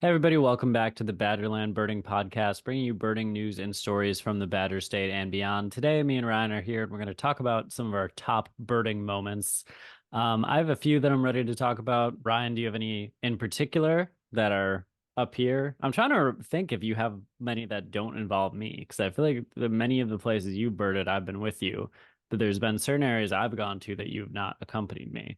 Hey everybody, welcome back to the Badgerland Birding Podcast, bringing you birding news and stories from the Badger State and beyond. Today, me and Ryan are here, and we're going to talk about some of our top birding moments. I have a few that I'm ready to talk about. Ryan, do you have any in particular that are up here? I'm trying to think if you have many that don't involve me, because I feel like many of the places you birded, I've been with you, but there's been certain areas I've gone to that you've not accompanied me.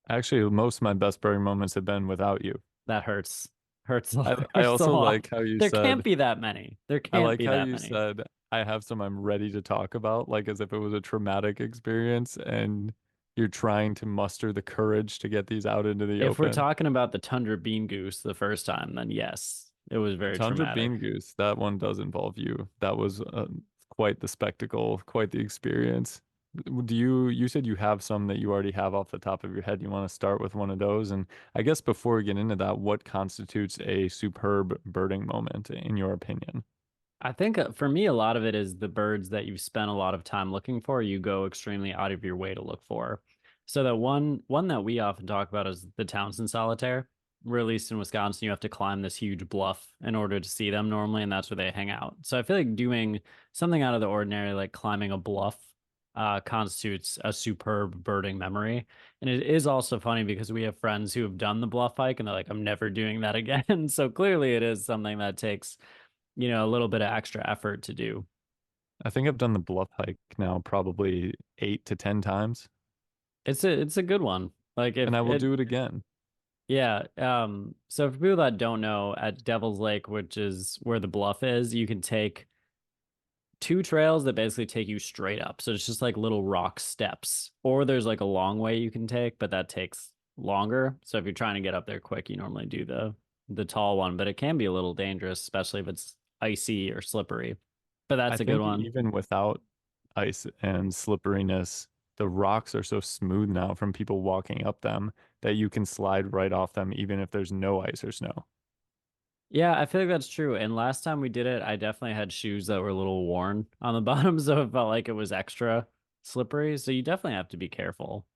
Actually, most of my best birding moments have been without you. That hurts. Hurts, I hurts a also lot. like how you There can't said, be that many. There I can't like be how that you many. said, I have some I'm ready to talk about, like as if it was a traumatic experience and you're trying to muster the courage to get these out into the If we're open. talking about the tundra bean goose the first time, then yes, it was The very Tundra traumatic. Bean Goose, that one does involve you. That was quite the spectacle, quite the experience. You said you have some that you already have off the top of your head. You want to start with one of those? And I guess before we get into that, what constitutes a superb birding moment in your opinion? I think for me, a lot of it is the birds that you've spent a lot of time looking for, you go extremely out of your way to look for. So that one that we often talk about is the Townsend solitaire. Released in Wisconsin, you have to climb this huge bluff in order to see them normally, and that's where they hang out. So I feel like doing something out of the ordinary, like climbing a bluff, constitutes a superb birding memory. And it is also funny because we have friends who have done the bluff hike and they're like, I'm never doing that again. So clearly it is something that takes a little bit of extra effort to do. I think I've done the bluff hike now probably 8 to 10 times, It's a good one. Like and if I will it do it again. yeah, so for people that don't know, at Devil's Lake, which is where the bluff is, you can take two trails that basically take you straight up. So it's just like little rock steps. Or there's like a long way you can take, but that takes longer. So if you're trying to get up there quick, you normally do the tall one, but it can be a little dangerous, especially if it's icy or slippery. But I that's a good think one. even without ice and slipperiness, the rocks are so smooth now from people walking up them that you can slide right off them even if there's no ice or snow. Yeah, I feel like that's true. And last time we did it, I definitely had shoes that were a little worn on the bottom, so it felt like it was extra slippery. So you definitely have to be careful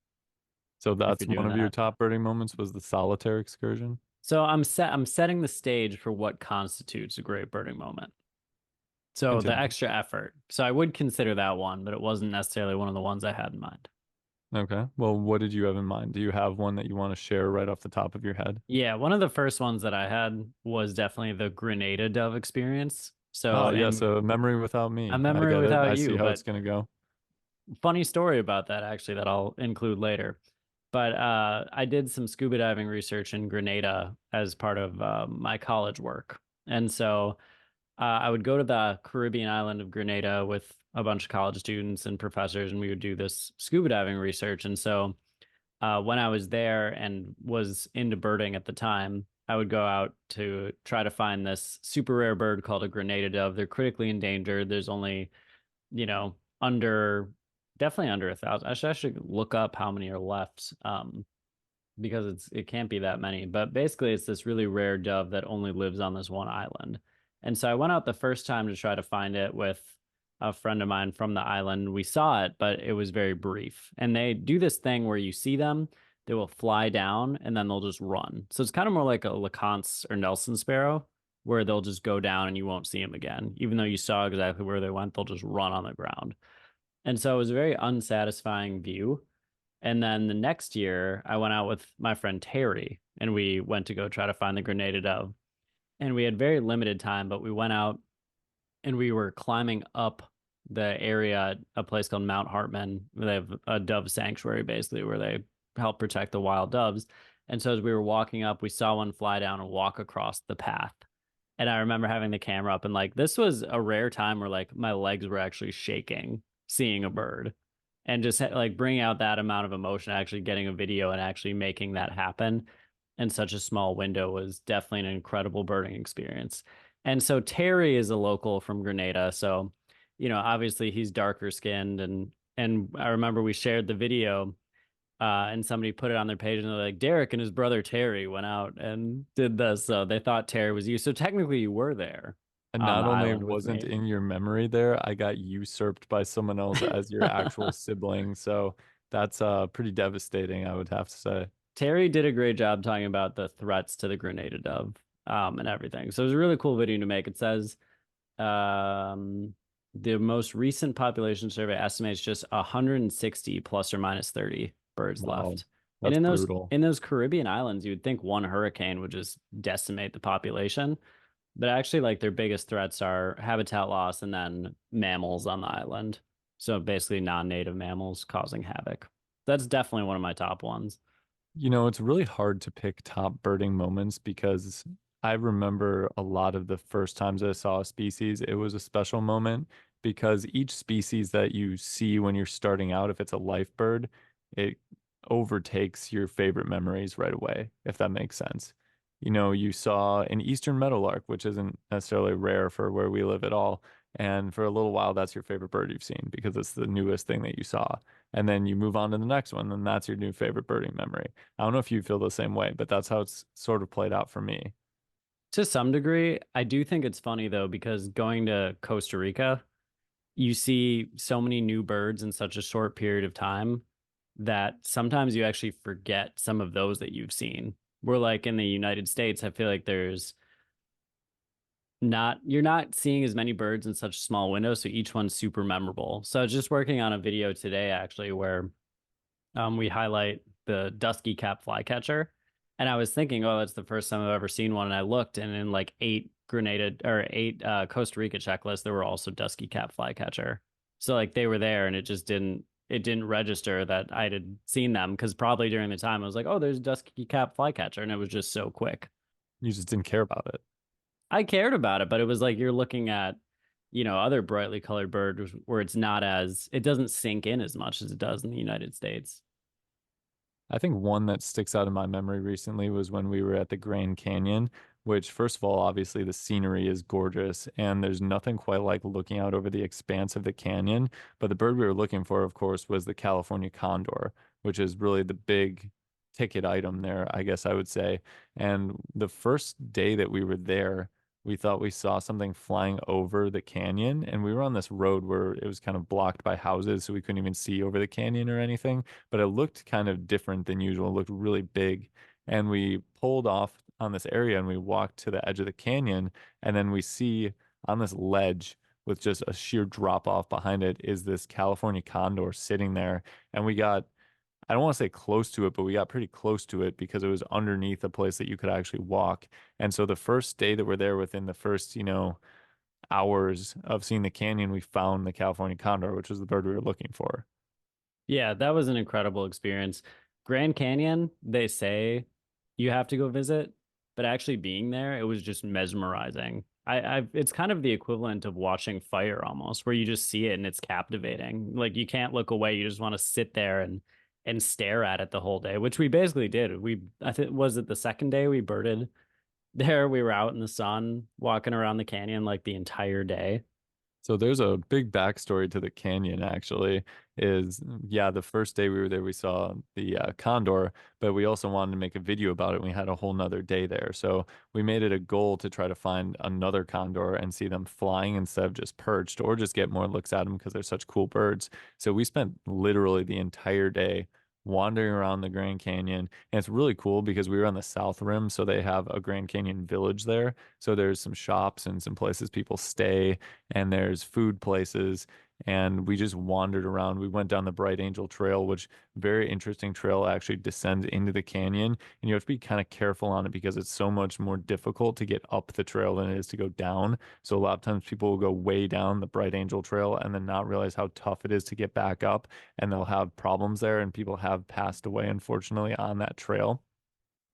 So if you're that's one doing of your that. top birding moments was the solitaire excursion. So I'm setting the stage for what constitutes a great birding moment. So the Continue. extra effort. So I would consider that one, but it wasn't necessarily one of the ones I had in mind. Okay. Well, what did you have in mind? Do you have one that you want to share right off the top of your head? Yeah, one of the first ones that I had was definitely the Grenada dove experience. So, Oh, yes, and a memory without a me. I memory get it. without I see you, how it's but gonna go. funny story about that actually that I'll include later. But I did some scuba diving research in Grenada as part of my college work. And so I would go to the Caribbean island of Grenada with a bunch of college students and professors, and we would do this scuba diving research. And so when I was there and was into birding at the time, I would go out to try to find this super rare bird called a Grenada dove. They're critically endangered. There's only under definitely under 1,000. I should look up how many are left, because it can't be that many. But basically, it's this really rare dove that only lives on this one island. And so I went out the first time to try to find it with a friend of mine from the island. We saw it, but it was very brief. And they do this thing where you see them, they will fly down and then they'll just run. So it's kind of more like a LeConte or Nelson sparrow, where they'll just go down and you won't see them again. Even though you saw exactly where they went, they'll just run on the ground. And so it was a very unsatisfying view. And then the next year, I went out with my friend Terry and we went to go try to find the Grenada dove. And we had very limited time, but we went out and we were climbing up the area at a place called Mount Hartman. They have a dove sanctuary basically where they help protect the wild doves. And so as we were walking up, we saw one fly down and walk across the path. And I remember having the camera up and like this was a rare time where like my legs were actually shaking seeing a bird and just like bringing out that amount of emotion, actually getting a video and actually making that happen in such a small window was definitely an incredible birding experience. And so Terry is a local from Grenada, so obviously he's darker skinned and I remember we shared the video and somebody put it on their page and they're like, Derek and his brother Terry went out and did this. So they thought Terry was you. So technically you were there And on not the only island with wasn't me. in your memory there, I got usurped by someone else as your actual sibling. So that's pretty devastating, I would have to say. Terry did a great job talking about the threats to the Grenada dove. and everything. So it was a really cool video to make. It says um, the most recent population survey estimates just 160 plus or minus 30 birds Wow, left. And that's brutal. in those Caribbean islands, you would think one hurricane would just decimate the population. But actually, like their biggest threats are habitat loss and then mammals on the island. So basically non-native mammals causing havoc. That's definitely one of my top ones. You know, it's really hard to pick top birding moments because I remember a lot of the first times I saw a species, it was a special moment because each species that you see when you're starting out, if it's a life bird, it overtakes your favorite memories right away, if that makes sense. You know, you saw an eastern meadowlark, which isn't necessarily rare for where we live at all. And for a little while, that's your favorite bird you've seen because it's the newest thing that you saw. And then you move on to the next one, and that's your new favorite birding memory. I don't know if you feel the same way, but that's how it's sort of played out for me. To some degree, I do think it's funny though, because going to Costa Rica, you see so many new birds in such a short period of time that sometimes you actually forget some of those that you've seen. We're like in the United States, I feel like there's not you're not seeing as many birds in such small windows, so each one's super memorable. So I was just working on a video today actually where we highlight the dusky cap flycatcher. And I was thinking, oh, that's the first time I've ever seen one. And I looked, and in like eight Costa Rica checklists, there were also dusky cap flycatcher. So like they were there, and it didn't register that I had seen them because probably during the time I was like, oh, there's dusky cap flycatcher, and it was just so quick. You just didn't care about it. I cared about it, but it was like you're looking at, other brightly colored birds where it doesn't sink in as much as it does in the United States. I think one that sticks out in my memory recently was when we were at the Grand Canyon, which, first of all, obviously the scenery is gorgeous, and there's nothing quite like looking out over the expanse of the canyon. But the bird we were looking for, of course, was the California condor, which is really the big ticket item there, I guess I would say. And the first day that we were there, we thought we saw something flying over the canyon, and we were on this road where it was kind of blocked by houses, so we couldn't even see over the canyon or anything, but it looked kind of different than usual. It looked really big. And we pulled off on this area and we walked to the edge of the canyon. And then we see on this ledge with just a sheer drop off behind it is this California condor sitting there. And we got, I don't want to say close to it, but we got pretty close to it because it was underneath a place that you could actually walk. And so the first day that we're there, within the first, hours of seeing the canyon, we found the California condor, which was the bird we were looking for. Yeah, that was an incredible experience. Grand Canyon, they say you have to go visit, but actually being there, it was just mesmerizing. It's kind of the equivalent of watching fire almost, where you just see it and it's captivating. Like you can't look away. You just want to sit there and stare at it the whole day, which we basically did. I think, was it the second day we birded there? We were out in the sun, walking around the canyon like the entire day. So there's a big backstory to the canyon, actually. Is yeah, the first day we were there, we saw the condor, but we also wanted to make a video about it. We had a whole nother day there. So we made it a goal to try to find another condor and see them flying instead of just perched, or just get more looks at them because they're such cool birds. So we spent literally the entire day wandering around the Grand Canyon. And it's really cool because we were on the South Rim, so they have a Grand Canyon village there. So there's some shops and some places people stay, and there's food places. And we just wandered around. We went down the Bright Angel Trail, which very interesting trail, actually descends into the canyon. And you have to be kind of careful on it because it's so much more difficult to get up the trail than it is to go down. So a lot of times people will go way down the Bright Angel Trail and then not realize how tough it is to get back up, and they'll have problems there. And people have passed away, unfortunately, on that trail.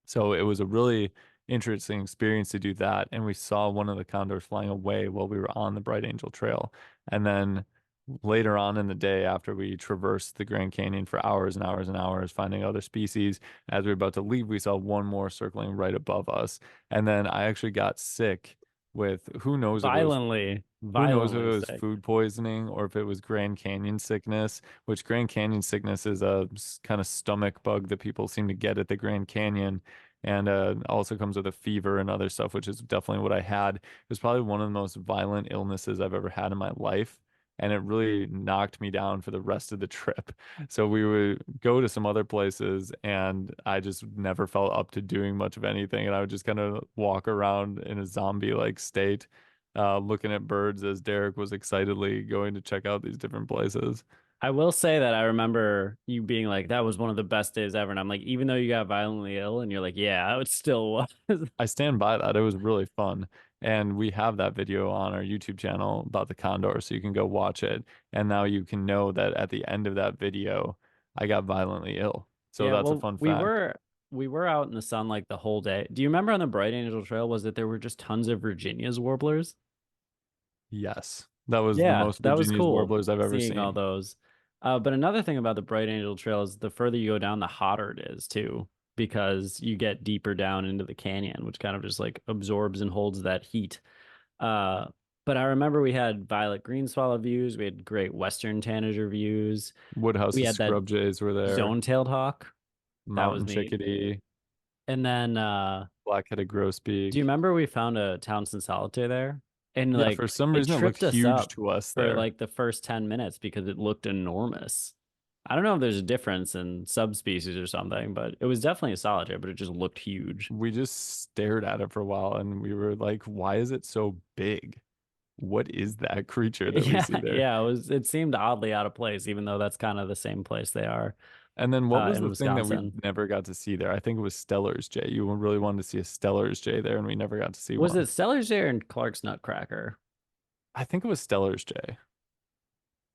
So it was a really interesting experience to do that. And we saw one of the condors flying away while we were on the Bright Angel Trail. And then later on in the day, after we traversed the Grand Canyon for hours and hours and hours, finding other species, as we were about to leave, we saw one more circling right above us. And then I actually got sick with, who knows if it Violently was sick. food poisoning or if it was Grand Canyon sickness, which Grand Canyon sickness is a kind of stomach bug that people seem to get at the Grand Canyon. And also comes with a fever and other stuff, which is definitely what I had. It was probably one of the most violent illnesses I've ever had in my life. and it really knocked me down for the rest of the trip. So we would go to some other places, and I just never felt up to doing much of anything, and I would just kind of walk around in a zombie-like state, looking at birds as Derek was excitedly going to check out these different places. I will say that I remember you being like, that was one of the best days ever. And I'm like, even though you got violently ill, and you're like, yeah, it still was. I stand by that. It was really fun. And we have that video on our YouTube channel about the condor, so you can go watch it. And now you can know that at the end of that video, I got violently ill. So Yeah, that's a well, fun we fact. were we were out in the sun like the whole day. Do you remember on the Bright Angel Trail was that there were just tons of Virginia's warblers? Yes. That was the Yeah, most that was Virginia's cool warblers I've ever seeing all seen. those. But another thing about the Bright Angel Trail is the further you go down, the hotter it is too, because you get deeper down into the canyon, which kind of just like absorbs and holds that heat. Uh, but I remember we had violet green swallow views, we had great western tanager views, we Woodhouse's had that scrub jays were there, zone-tailed hawk. That was mountain neat. chickadee, And then black-headed do you grosbeak. remember we found a Townsend solitaire there? And Yeah, for like some it reason it looked tripped us huge up to us for there. like the first 10 minutes because it looked enormous. I don't know if there's a difference in subspecies or something, but it was definitely a solitaire, but it just looked huge. We just stared at it for a while and we were like, why is it so big? What is that creature that we Yeah, see there? yeah, it seemed oddly out of place, even though that's kind of the same place they are And then what was in the thing that we Wisconsin. never got to see there? I think it was Stellar's Jay. You really wanted to see a Stellar's Jay there, and we never got to see Was one. it Stellar's Jay and Clark's Nutcracker? I think it was Stellar's Jay.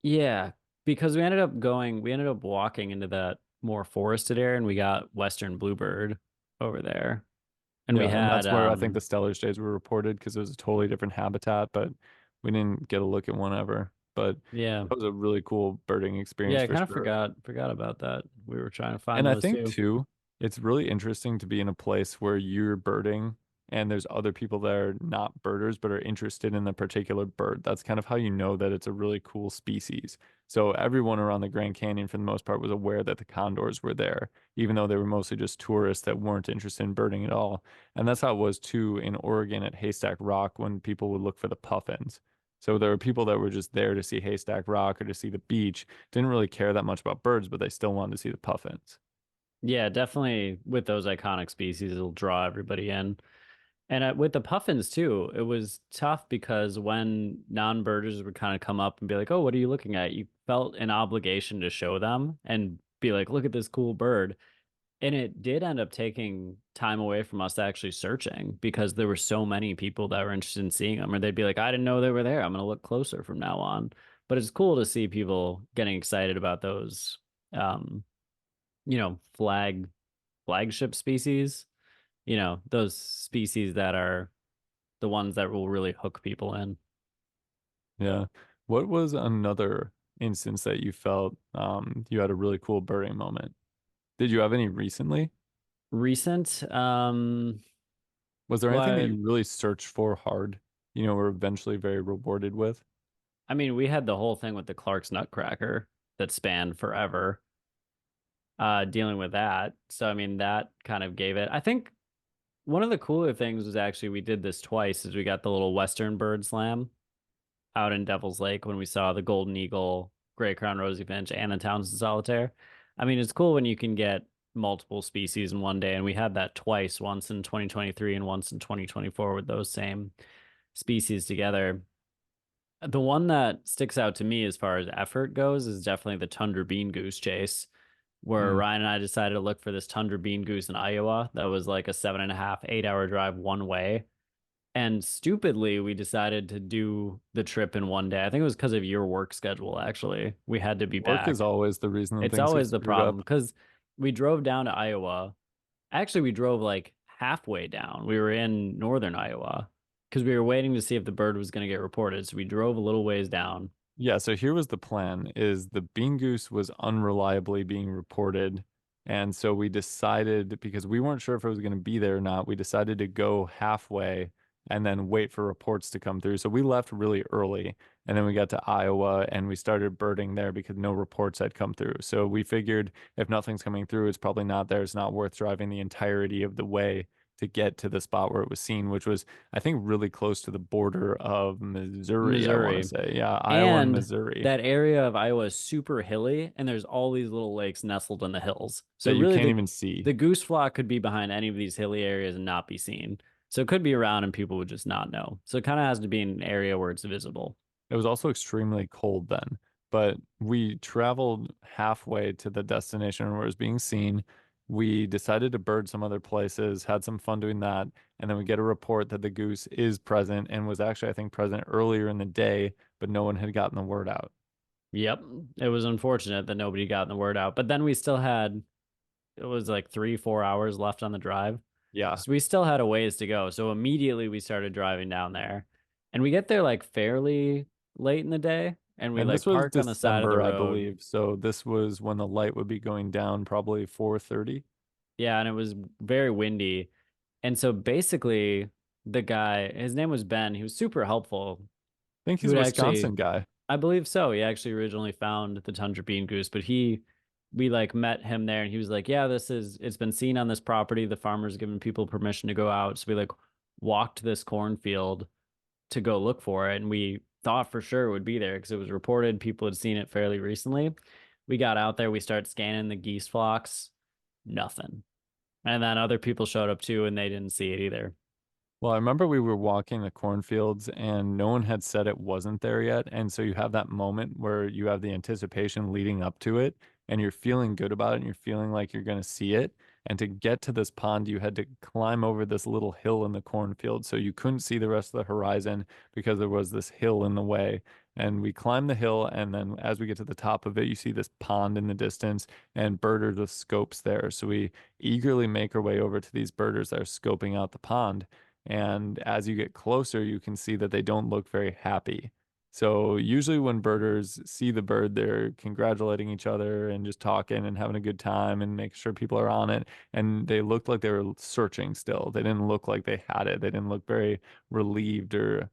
Yeah, because we ended up walking into that more forested area and we got Western Bluebird over there. And we Yeah, and had that's where I think the Stellar's Jays were reported because it was a totally different habitat, but we didn't get a look at one ever. But yeah. that was a really cool birding Yeah, experience I for kind of sure. forgot about that. We were trying to find And I those think too. too, it's really interesting to be in a place where you're birding and there's other people that are not birders but are interested in the particular bird. That's kind of how you know that it's a really cool species. So everyone around the Grand Canyon, for the most part, was aware that the condors were there, even though they were mostly just tourists that weren't interested in birding at all. And that's how it was too in Oregon at Haystack Rock when people would look for the puffins. So there were people that were just there to see Haystack Rock or to see the beach, didn't really care that much about birds, but they still wanted to see the puffins. Yeah, definitely with those iconic species, it'll draw everybody in. And with the puffins too, it was tough because when non-birders would kind of come up and be like, "Oh, what are you looking at?" You felt an obligation to show them and be like, "Look at this cool bird." And it did end up taking time away from us actually searching because there were so many people that were interested in seeing them, or they'd be like, I didn't know they were there. I'm going to look closer from now on. But it's cool to see people getting excited about those, um, flagship species, those species that are the ones that will really hook people in. Yeah. What was another instance that you felt you had a really cool birding moment? Did you have any recently? Recent, Was there anything that well, you really searched for hard, were eventually very rewarded with? I mean, we had the whole thing with the Clark's Nutcracker that spanned forever. Dealing with that. So I mean that kind of gave it. I think one of the cooler things was actually we did this twice is we got the little Western bird slam out in Devil's Lake when we saw the golden eagle, gray crown rosy finch, and the Townsend solitaire. I mean, it's cool when you can get multiple species in one day, and we had that twice, once in 2023 and once in 2024 with those same species together. The one that sticks out to me as far as effort goes is definitely the tundra bean goose chase, where Mm. Ryan and I decided to look for this tundra bean goose in Iowa. That was like a 7.5, 8 hour drive one way. And stupidly, we decided to do the trip in one day. I think it was because of your work schedule, actually. We had to be Work is back. always the reason that It's things get always the screwed problem up. because we drove down to Iowa. Actually, we drove like halfway down. We were in northern Iowa because we were waiting to see if the bird was going to get reported. So we drove a little ways down. Yeah, so here was the plan is the bean goose was unreliably being reported. And so we decided because we weren't sure if it was going to be there or not, we decided to go halfway and then wait for reports to come through. So we left really early and then we got to Iowa and we started birding there because no reports had come through. So we figured if nothing's coming through, it's probably not there. It's not worth driving the entirety of the way to get to the spot where it was seen, which was, I think, really close to the border of Missouri, I want to Missouri. say. Yeah, Iowa and And Missouri that area of Iowa is super hilly, and there's all these little lakes nestled in the hills. So that you really can't the even see. the goose flock could be behind any of these hilly areas and not be seen. So it could be around and people would just not know. So it kind of has to be in an area where it's visible. It was also extremely cold then, but we traveled halfway to the destination where it was being seen. We decided to bird some other places, had some fun doing that, and then we get a report that the goose is present and was actually, I think, present earlier in the day, but no one had gotten the word out. Yep. It was unfortunate that nobody got the word out. But then we still had, it was like 3, 4 hours left on the drive. Yeah. So we still had a ways to go. So immediately we started driving down there. And we get there like fairly late in the day. And we And this like was park on the side of the December, I road. believe. So this was when the light would be going down, probably 4:30. Yeah. And it was very windy. And so basically, the guy, his name was Ben. He was super helpful. I think He he's a would actually, Wisconsin guy. I believe so. He actually originally found the tundra bean goose, but we like met him there and he was like, yeah, it's been seen on this property. The farmer's given people permission to go out. So we like walked this cornfield to go look for it. And we thought for sure it would be there because it was reported people had seen it fairly recently. We got out there, we started scanning the geese flocks, nothing. And then other people showed up too and they didn't see it either. Well, I remember we were walking the cornfields and no one had said it wasn't there yet. And so you have that moment where you have the anticipation leading up to it and you're feeling good about it and you're feeling like you're going to see it. And to get to this pond, you had to climb over this little hill in the cornfield. So you couldn't see the rest of the horizon because there was this hill in the way. And we climbed the hill. And then as we get to the top of it, you see this pond in the distance and birders with scopes there. So we eagerly make our way over to these birders that are scoping out the pond. And as you get closer, you can see that they don't look very happy. So usually when birders see the bird, they're congratulating each other and just talking and having a good time and making sure people are on it. And they looked like they were searching still. They didn't look like they had it. They didn't look very relieved or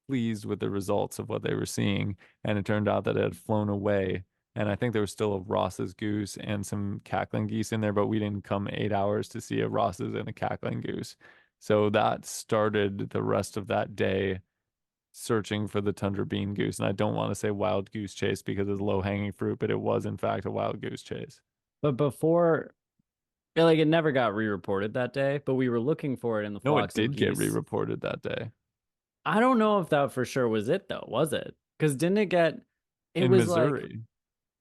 pleased with the results of what they were seeing. And it turned out that it had flown away. And I think there was still a Ross's goose and some cackling geese in there, but we didn't come 8 hours to see a Ross's and a cackling goose. So that started the rest of that day searching for the tundra bean goose. And I don't want to say wild goose chase because it's low hanging fruit, but it was in fact a wild goose chase. But before, like, it never got re-reported that day, but we were looking for it in the No, it flocks of did get geese. re-reported that day I don't know if that for sure was it though, was it? Because didn't it get, it in was like, Missouri.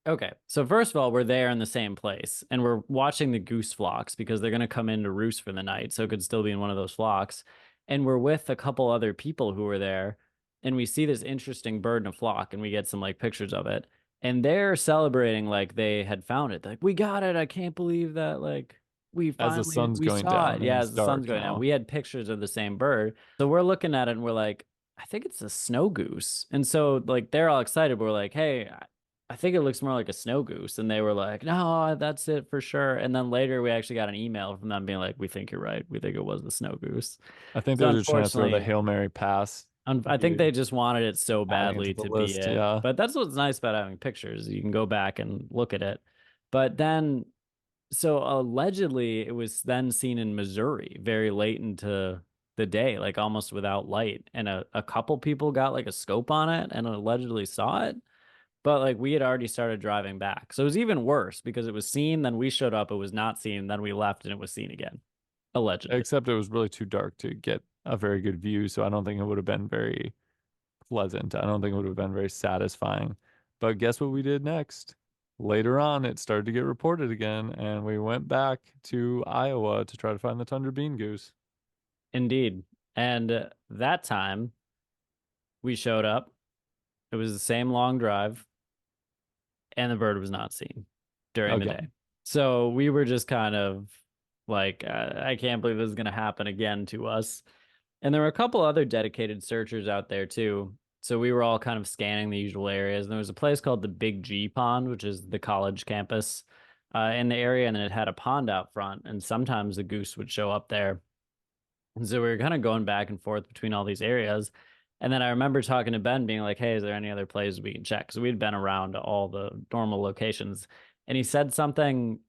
okay, so first of all, we're there in the same place and we're watching the goose flocks because they're going to come in to roost for the night. So it could still be in one of those flocks. And we're with a couple other people who were there and we see this interesting bird in a flock and we get some like pictures of it. And they're celebrating like they had found it. Like, we got it. I can't believe that. Like, As the sun's we going saw it. down and Yeah, it's as the sun's dark going down. now. We had pictures of the same bird. So we're looking at it and we're like, I think it's a snow goose. And so like they're all excited. We're like, hey, I think it looks more like a snow goose. And they were like, no, that's it for sure. And then later we actually got an email from them being like, we think you're right. We think it was the snow goose. I think So they're just trying to throw the unfortunately, Hail Mary pass, I think they just wanted it so adding it to badly the to be list. it. Yeah. But that's what's nice about having pictures. You can go back and look at it. But then, so allegedly, it was then seen in Missouri very late into the day, like almost without light. And a couple people got like a scope on it and allegedly saw it. But like we had already started driving back. So it was even worse because it was seen, then we showed up, it was not seen, then we left and it was seen again, allegedly. Except it was really too dark to get a very good view, so I don't think it would have been very pleasant. I don't think it would have been very satisfying. But guess what we did next? Later on, it started to get reported again, and we went back to Iowa to try to find the tundra bean goose. Indeed. And that time we showed up. It was the same long drive, and the bird was not seen during the day. Again, So we were just kind of like, I can't believe this is going to happen again to us. And there were a couple other dedicated searchers out there too. So we were all kind of scanning the usual areas. And there was a place called the Big G Pond, which is the college campus in the area. And then it had a pond out front. And sometimes the goose would show up there. And so we were kind of going back and forth between all these areas. And then I remember talking to Ben being like, hey, is there any other places we can check? Because we'd been around all the normal locations. And he said something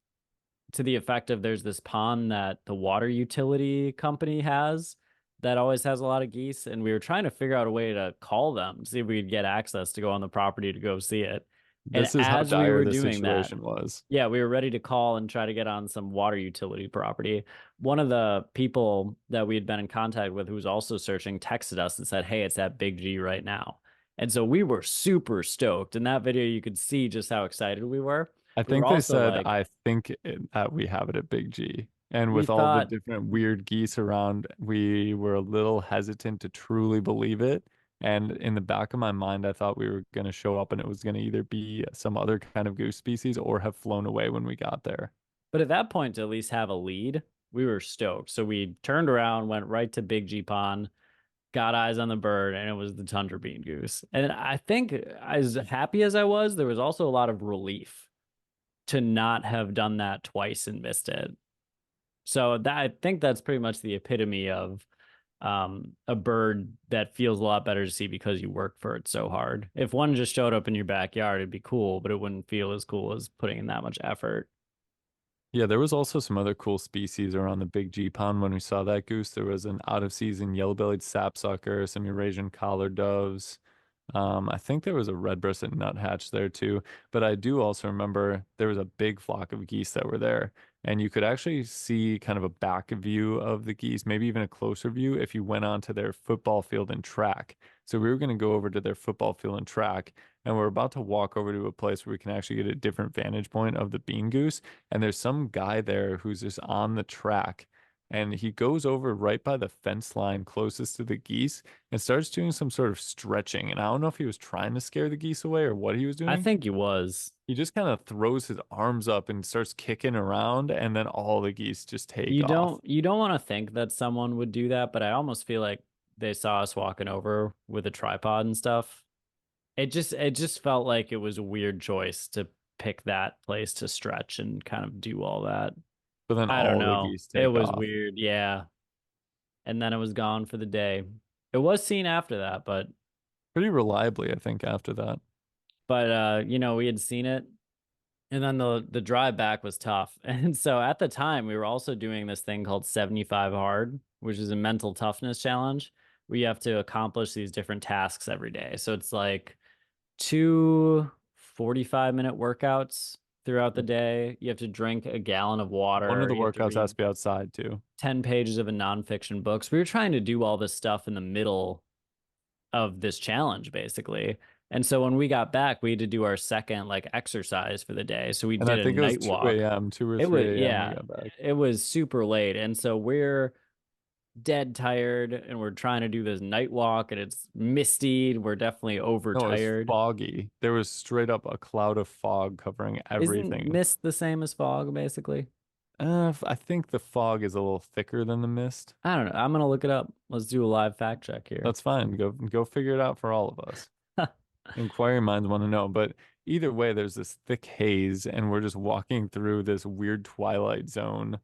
to the effect of there's this pond that the water utility company has that always has a lot of geese, and we were trying to figure out a way to call them, see if we could get access to go on the property to go see it. And This is how as we dire were the doing that, situation was. yeah, we were ready to call and try to get on some water utility property. One of the people that we had been in contact with who was also searching texted us and said, "Hey, it's at Big G right now." And so we were super stoked. In that video, you could see just how excited we were. I We were think they also said, like, I think that we have it at Big G. And we with all the thought, different weird geese around, we were a little hesitant to truly believe it. And in the back of my mind, I thought we were going to show up and it was going to either be some other kind of goose species or have flown away when we got there. but at that point, to at least have a lead, we were stoked. So we turned around, went right to Big G Pond, got eyes on the bird, and it was the tundra bean goose. And I think, as happy as I was, there was also a lot of relief to not have done that twice and missed it. So that, I think that's pretty much the epitome of a bird that feels a lot better to see because you worked for it so hard. If one just showed up in your backyard, it'd be cool, but it wouldn't feel as cool as putting in that much effort. Yeah, there was also some other cool species around the Big G pond when we saw that goose. There was an out-of-season yellow-bellied sapsucker, some Eurasian collared doves. I think there was a red-breasted nuthatch there too, but I do also remember there was a big flock of geese that were there, and you could actually see kind of a back view of the geese, maybe even a closer view if you went onto their football field and track. So we were going to go over to their football field and track, and we're about to walk over to a place where we can actually get a different vantage point of the bean goose, and there's some guy there who's just on the track. And he goes over right by the fence line closest to the geese and starts doing some sort of stretching. And I don't know if he was trying to scare the geese away or what he was I doing. think he was. He just kind of throws his arms up and starts kicking around, and then all the geese just take off. You don't want to think that someone would do that, but I almost feel like they saw us walking over with a tripod and stuff. It just felt like it was a weird choice to pick that place to stretch and kind of do all that. But then I don't all the know. geese It take was off weird, yeah. And then it was gone for the day. It was seen after that, pretty reliably, I think, after that. you know, we had seen it. And then the drive back was tough. And so at the time, we were also doing this thing called 75 hard, which is a mental toughness challenge where you have to accomplish these different tasks every day. So it's like two 45-minute workouts throughout the day. You have to drink a gallon of One of water. the You have to workouts has read to be outside too. 10 pages of a nonfiction book. So we were trying to do all this stuff in the middle of this challenge, basically. And so when we got back, we had to do our second like exercise for the day. So we And I did a think it was night 2 walk. a.m., 2 or It was, 3 a.m. when we yeah, got back. it was super late. And so we're dead tired and we're trying to do this night walk and it's misty. And we're definitely No, it was overtired. foggy. There was straight up a cloud of fog covering Isn't everything. mist the same as fog, basically? I think the fog is a little thicker than the mist. I don't know. I'm gonna look it up. Let's do a live fact check here. That's fine. Go figure it out for all of us. Inquiring minds want to know. But either way, there's this thick haze, and we're just walking through this weird twilight zone.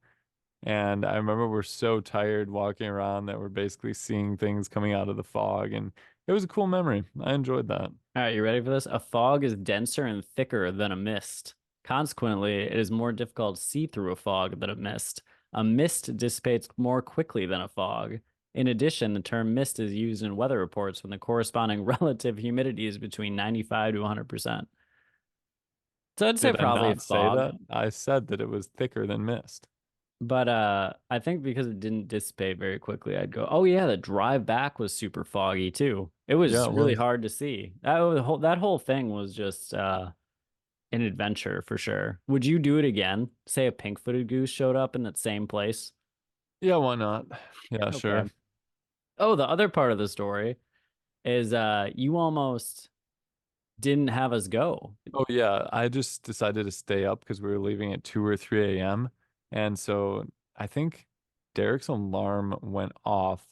And I remember we're so tired walking around that we're basically seeing things coming out of the fog, and it was a cool memory. I enjoyed that. All right, you ready for this? A fog is denser and thicker than a mist. Consequently, it is more difficult to see through a fog than a mist. A mist dissipates more quickly than a fog. In addition, the term mist is used in weather reports when the corresponding relative humidity is between 95 to 100%. So I'd say Did I probably not say fog, that? I said that it was thicker than mist. but I think because it didn't dissipate very quickly, I'd go, "Oh yeah, the drive back was super foggy too. It Yeah, was it really was. hard to see. That whole thing was just an adventure for sure. Would you do it again? Say a pink-footed goose showed up in that same place? Yeah, why not? Yeah, Okay. sure. Oh, the other part of the story is you almost didn't have us go. Oh yeah, I just decided to stay up because we were leaving at 2 or 3 a.m. And so I think Derek's alarm went off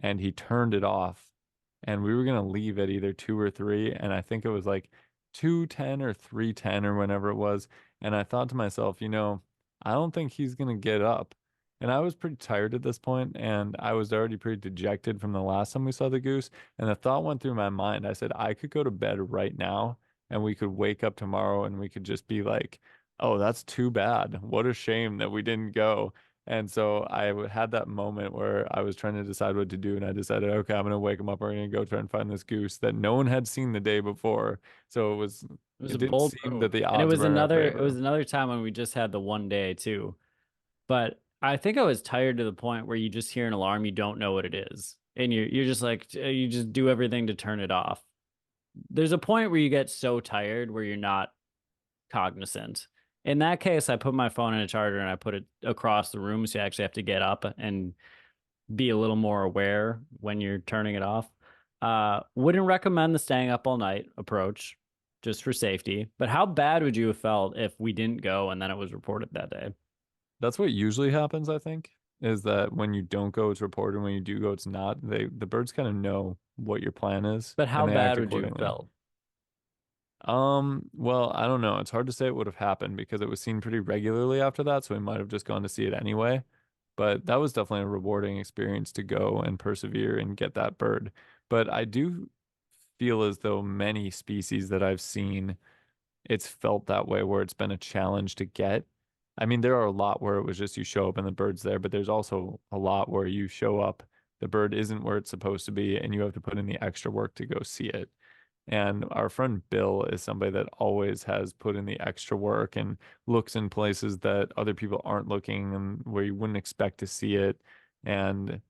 and he turned it off and we were gonna leave at either 2 or 3 and I think it was like 2:10 or 3:10 or whenever it was. And I thought to myself, I don't think he's gonna get up. And I was pretty tired at this point, and I was already pretty dejected from the last time we saw the goose. And the thought went through my mind. I said, I could go to bed right now, and we could wake up tomorrow, and we could just be like oh, that's too bad. What a shame that we didn't go. And so had that moment where I was trying to decide what to do, and I decided, okay, I'm gonna wake him up. We're gonna go try and find this goose that no one had seen the day before. So It was it a didn't bold seem that move. the And odds were in our it was favor. another time when we just had the one day too. But I think I was tired to the point where you just hear an alarm, you don't know what it is. And you're just like you just do everything to turn it off. There's a point where you get so tired where you're not cognizant. In that case, I put my phone in a charger and I put it across the room so you actually have to get up and be a little more aware when you're turning it off. Wouldn't recommend the staying up all night approach just for safety. But how bad would you have felt if we didn't go and then it was reported that day? That's what usually happens, I think, is that when you don't go, it's reported. When you do go, it's not. The birds kind of know what your plan is But and how they act bad would you have accordingly. felt? Well, I don't know. It's hard to say it would have happened because it was seen pretty regularly after that, so we might have just gone to see it anyway. But that was definitely a rewarding experience to go and persevere and get that bird. But I do feel as though many species that I've seen, it's felt that way where it's been a challenge to get. I mean, there are a lot where it was just you show up and the bird's there, but there's also a lot where you show up, the bird isn't where it's supposed to be, and you have to put in the extra work to go see it. And our friend Bill is somebody that always has put in the extra work and looks in places that other people aren't looking and where you wouldn't expect to see it. And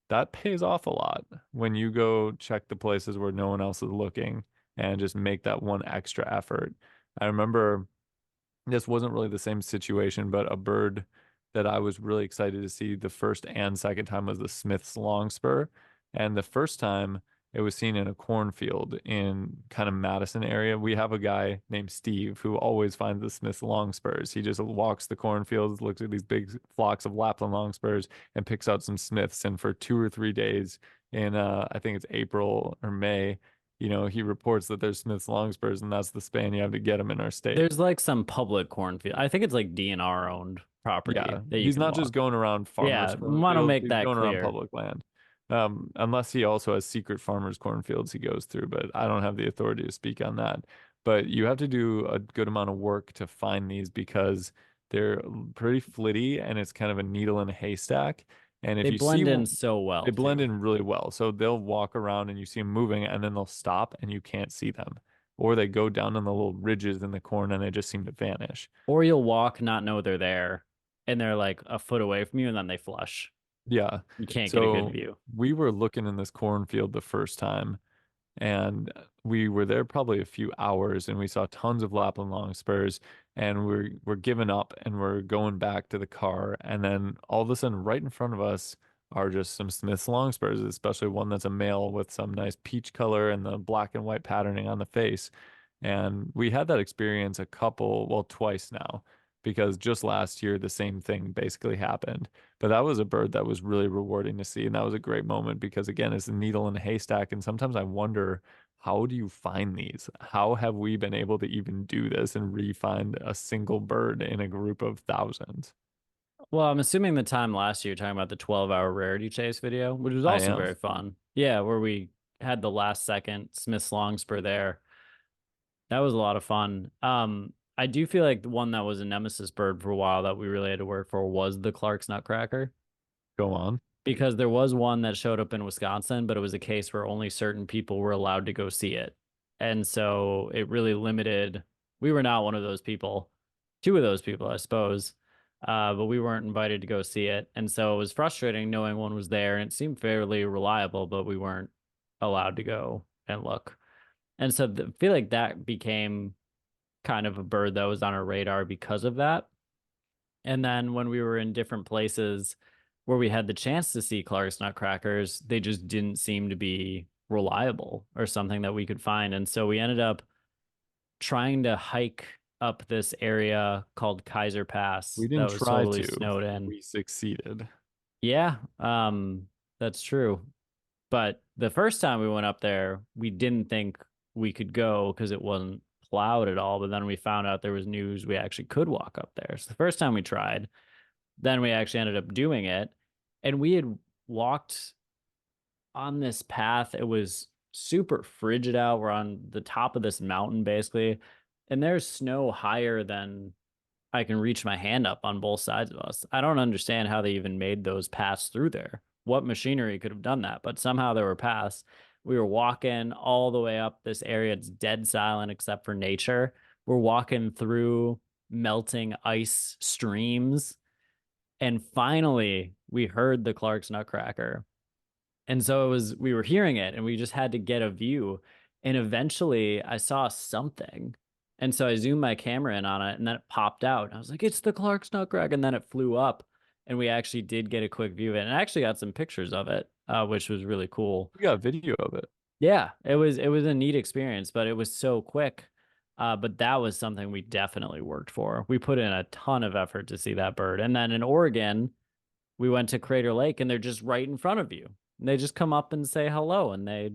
that pays off a lot when you go check the places where no one else is looking and just make that one extra effort. I remember this wasn't really the same situation, but a bird that I was really excited to see the first and second time was the Smith's longspur. And the first time it was seen in a cornfield in kind of Madison area. We have a guy named Steve who always finds the Smith's longspurs. He just walks the cornfields, looks at these big flocks of Lapland longspurs, and picks out some Smiths. And for 2 or 3 days in I think it's April or May, he reports that there's Smith's longspurs, and that's the span you have to get them in our state. There's like some public cornfield. I think it's like DNR owned property Yeah, that you he's can not just walk. going around farmers' Yeah, want to cornfields, make he's that going around clear. public land. Unless he also has secret farmers' cornfields he goes through, but I don't have the authority to speak on that. But you have to do a good amount of work to find these because they're pretty flitty and it's kind of a needle in a haystack. And if They you see blend in one, so they well blend too. in really well. So they'll walk around and you see them moving and then they'll stop and you can't see them. Or they go down on the little ridges in the corn and they just seem to vanish. Or you'll walk, not know they're there, and they're like a foot away from you, and then they flush. Yeah. You can't get a good So view. we were looking in this cornfield the first time, and we were there probably a few hours, and we saw tons of Lapland longspurs, and we're giving up, and we're going back to the car, and then all of a sudden, right in front of us are just some Smith's longspurs, especially one that's a male with some nice peach color and the black and white patterning on the face. And we had that experience twice now, because just last year the same thing basically happened. But that was a bird that was really rewarding to see. And that was a great moment because, again, it's a needle in a haystack. And sometimes I wonder, how do you find these? How have we been able to even do this and re-find a single bird in a group of thousands? Well, I'm assuming the time last year, talking about the 12-hour rarity chase video, which was I also am. very fun. Yeah, where we had the last second Smith's Longspur there. That was a lot of fun. I do feel like the one that was a nemesis bird for a while that we really had to work for was the Clark's Nutcracker. Go on. Because there was one that showed up in Wisconsin, but it was a case where only certain people were allowed to go see it. And so it really limited. We were not one of those people, two of those people, I suppose. But we weren't invited to go see it. And so it was frustrating knowing one was there and it seemed fairly reliable, but we weren't allowed to go and look. And so I feel like that became kind of a bird that was on our radar because of that. And then when we were in different places where we had the chance to see Clark's Nutcrackers, they just didn't seem to be reliable or something that we could find. And so we ended up trying to hike up this area called Kaiser Pass We that didn't was try totally to. snowed in. We succeeded. Yeah, that's true. But the first time we went up there, we didn't think we could go because it wasn't plowed at all. But then we found out there was news we actually could walk up there. So the first time we tried, then we actually ended up doing it. And we had walked on this path. It was super frigid out. We're on the top of this mountain basically. And there's snow higher than I can reach my hand up on both sides of us. I don't understand how they even made those paths through there. What machinery could have done that? But somehow there were paths. We were walking all the way up this area. It's dead silent except for nature. We're walking through melting ice streams. And finally, we heard the Clark's Nutcracker. And so we were hearing it and we just had to get a view. And eventually I saw something. And so I zoomed my camera in on it and then it popped out. I was like, it's the Clark's Nutcracker. And then it flew up and we actually did get a quick view of it and I actually got some pictures of it, which was really cool. We got video of it. Yeah, it was a neat experience, but it was so quick. But that was something we definitely worked for. We put in a ton of effort to see that bird. And then in Oregon, we went to Crater Lake and they're just right in front of you. And they just come up and say hello and they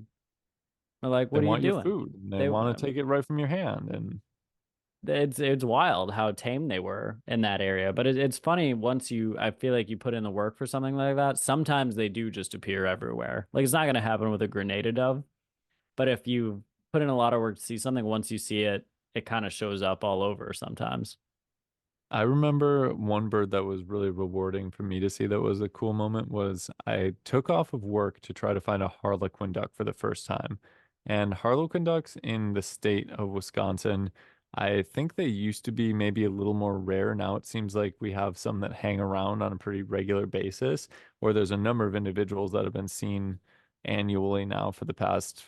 are like, They "What are you want your doing?" food and they They want to take it right from your hand. And it's wild how tame they were in that area. But it's funny once I feel like you put in the work for something like that. Sometimes they do just appear everywhere. Like it's not going to happen with a grenaded dove, but if you put in a lot of work to see something, once you see it, it kind of shows up all over sometimes. I remember one bird that was really rewarding for me to see that was a cool moment was I took off of work to try to find a harlequin duck for the first time. And harlequin ducks in the state of Wisconsin, I think they used to be maybe a little more rare. Now it seems like we have some that hang around on a pretty regular basis, or there's a number of individuals that have been seen annually now for the past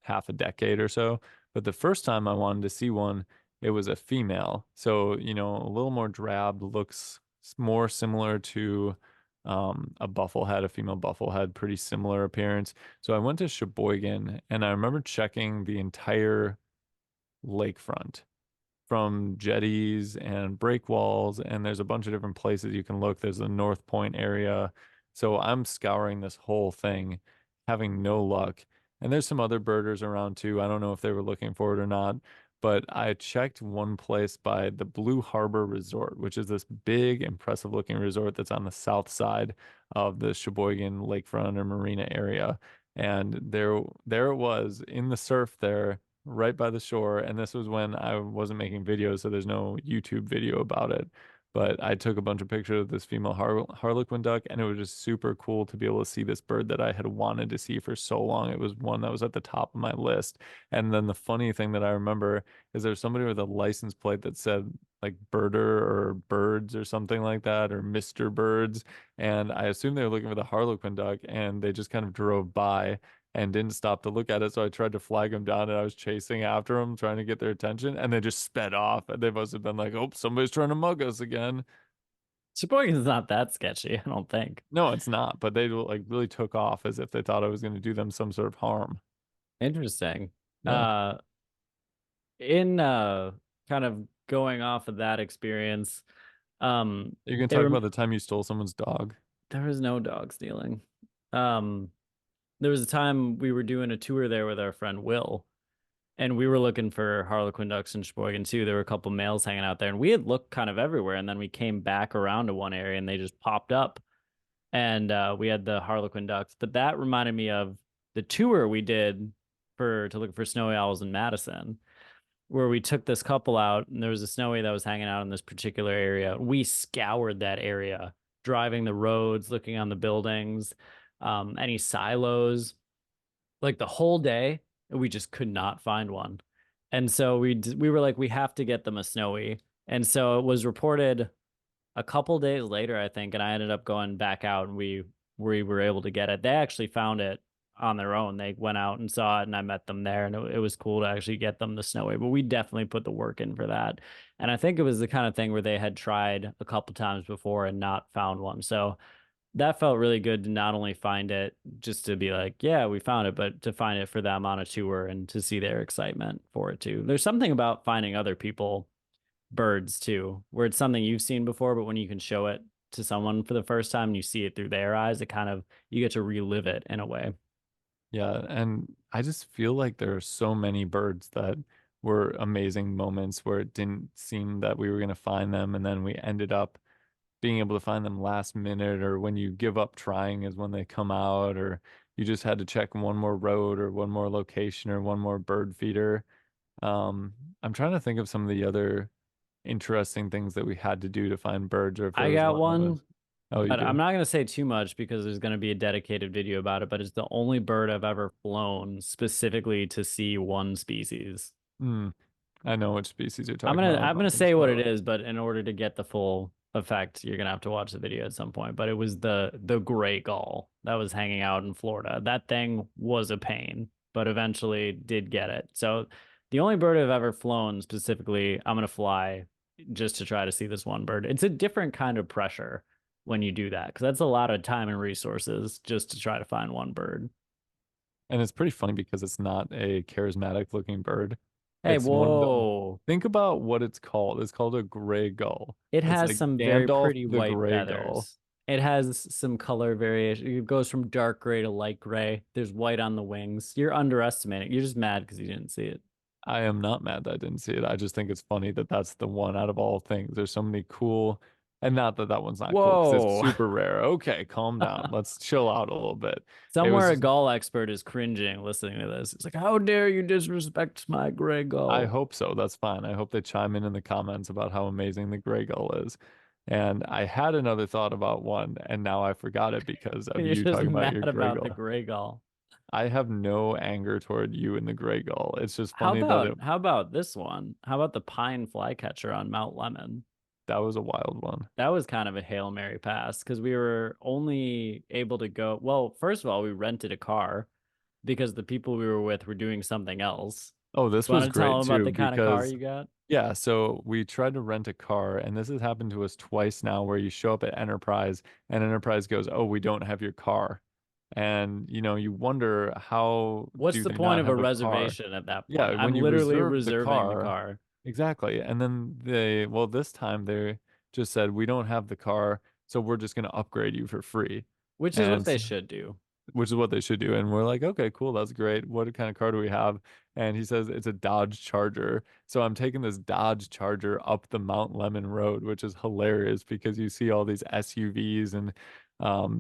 half a decade or so. But the first time I wanted to see one, it was a female. So, a little more drab, looks more similar to a bufflehead, a female bufflehead, pretty similar appearance. So I went to Sheboygan and I remember checking the entire lakefront from jetties and breakwalls, and there's a bunch of different places you can look. There's the North Point area. So I'm scouring this whole thing, having no luck. And there's some other birders around too. I don't know if they were looking for it or not, but I checked one place by the Blue Harbor Resort, which is this big, impressive looking resort that's on the south side of the Sheboygan lakefront or marina area. And there it was in the surf there right by the shore. And this was when I wasn't making videos, so there's no YouTube video about it. But I took a bunch of pictures of this female harlequin duck, and it was just super cool to be able to see this bird that I had wanted to see for so long. It was one that was at the top of my list. And then the funny thing that I remember is there's somebody with a license plate that said like birder or birds or something like that, or Mr. Birds. And I assumed they were looking for the harlequin duck, and they just kind of drove by and didn't stop to look at it. So I tried to flag them down and I was chasing after them, trying to get their attention, and they just sped off. And they must have been like, oh, somebody's trying to mug us again. Sheboygan's not that sketchy, I don't think. No, it's not, but they like really took off as if they thought I was going to do them some sort of harm. Interesting. Yeah. Uh, in kind of going off of that experience, You can talk there about the time you stole someone's dog. there was no dog stealing. Um, there was a time we were doing a tour there with our friend Will, and we were looking for Harlequin ducks in Sheboygan too. There were a couple males hanging out there, and we had looked kind of everywhere, and then we came back around to one area, and they just popped up, and we had the Harlequin ducks. But that reminded me of the tour we did for to look for snowy owls in Madison, where we took this couple out and there was a snowy that was hanging out in this particular area. We scoured that area, driving the roads, looking on the buildings, any silos, like the whole day, and we just could not find one. And so we were like, we have to get them a snowy. And so it was reported a couple days later, I think, and I ended up going back out and we were able to get it. They actually found it on their own. They went out and saw it and I met them there and it was cool to actually get them the snowy, but we definitely put the work in for that. And I think it was the kind of thing where they had tried a couple times before and not found one. So that felt really good to not only find it just to be like, yeah, we found it, but to find it for them on a tour and to see their excitement for it too. There's something about finding other people birds too, where it's something you've seen before, but when you can show it to someone for the first time and you see it through their eyes, it kind of you get to relive it in a way. Yeah, and I just feel like there are so many birds that were amazing moments where it didn't seem that we were going to find them, and then we ended up being able to find them last minute, or when you give up trying is when they come out, or you just had to check one more road or one more location or one more bird feeder. I'm trying to think of some of the other interesting things that we had to do to find birds, or if there I was got one that was, one, oh, you but I'm do? not going to say too much because there's going to be a dedicated video about it, but it's the only bird I've ever flown specifically to see one species. Hmm. I know which species you're I'm talking gonna about. I'm I'll gonna just say what it follow. is, but in order to get the full effect, you're gonna have to watch the video at some point. But it was the gray gull that was hanging out in Florida. That thing was a pain, but eventually did get it. So the only bird I've ever flown specifically, I'm gonna fly just to try to see this one bird. It's a different kind of pressure when you do that because that's a lot of time and resources just to try to find one bird. And it's pretty funny because it's not a charismatic looking bird. Hey, It's one of the, whoa. think about what it's called. It's called a gray gull. It It's has like some very Gandalf pretty the white gray gull. feathers. It has some color variation. It goes from dark gray to light gray. There's white on the wings. You're underestimating. You're just mad because you didn't see it. I am not mad that I didn't see it. I just think it's funny that that's the one out of all things. There's so many cool, and not that that one's not cool because it's Whoa. super rare. Okay, calm down. Let's chill out a little bit. It Somewhere a was, gull expert is cringing listening to this. It's like, how dare you disrespect my gray I gull? hope so. That's fine. I hope they chime in the comments about how amazing the gray gull is. And I had another thought about one, and now I forgot it because of You're you just talking about mad your gray about the gull. gray gull. I have no anger toward you and the gray gull. It's just How funny that about how about this one? How about the pine flycatcher on Mount Lemon? that was a wild one. That was kind of a Hail Mary pass because we were only able to go. Well, first of all, we rented a car because the people we were with were doing something else. Oh, this You want was to tell great them about too the kind of car because you got? yeah, so we tried to rent a car, and this has happened to us twice now where you show up at Enterprise and Enterprise goes, "Oh, we don't have your car." And you wonder how What's do the they point not of a have a car? reservation at that point? Yeah, when I'm you literally reserve the reserving the car, car, exactly. And then well, this time they just said, "We don't have the car, so we're just going to upgrade you for free." which is what And they should do. which is what they should do. And we're like, okay, cool, that's great. What kind of car do we have? And he says it's a Dodge Charger. So I'm taking this Dodge Charger up the Mount Lemon Road, which is hilarious because you see all these SUVs and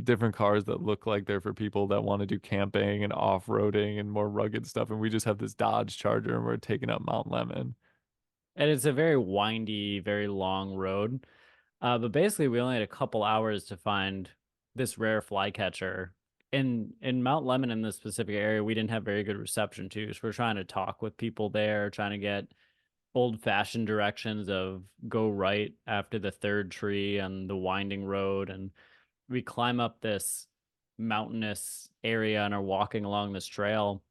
different cars that look like they're for people that want to do camping and off-roading and more rugged stuff. And we just have this Dodge Charger and we're taking up Mount Lemon. And it's a very windy, very long road. But basically, we only had a couple hours to find this rare flycatcher. In Mount Lemon, in this specific area, we didn't have very good reception too. So we're trying to talk with people there, trying to get old-fashioned directions of go right after the third tree on the winding road. And we climb up this mountainous area and are walking along this trail.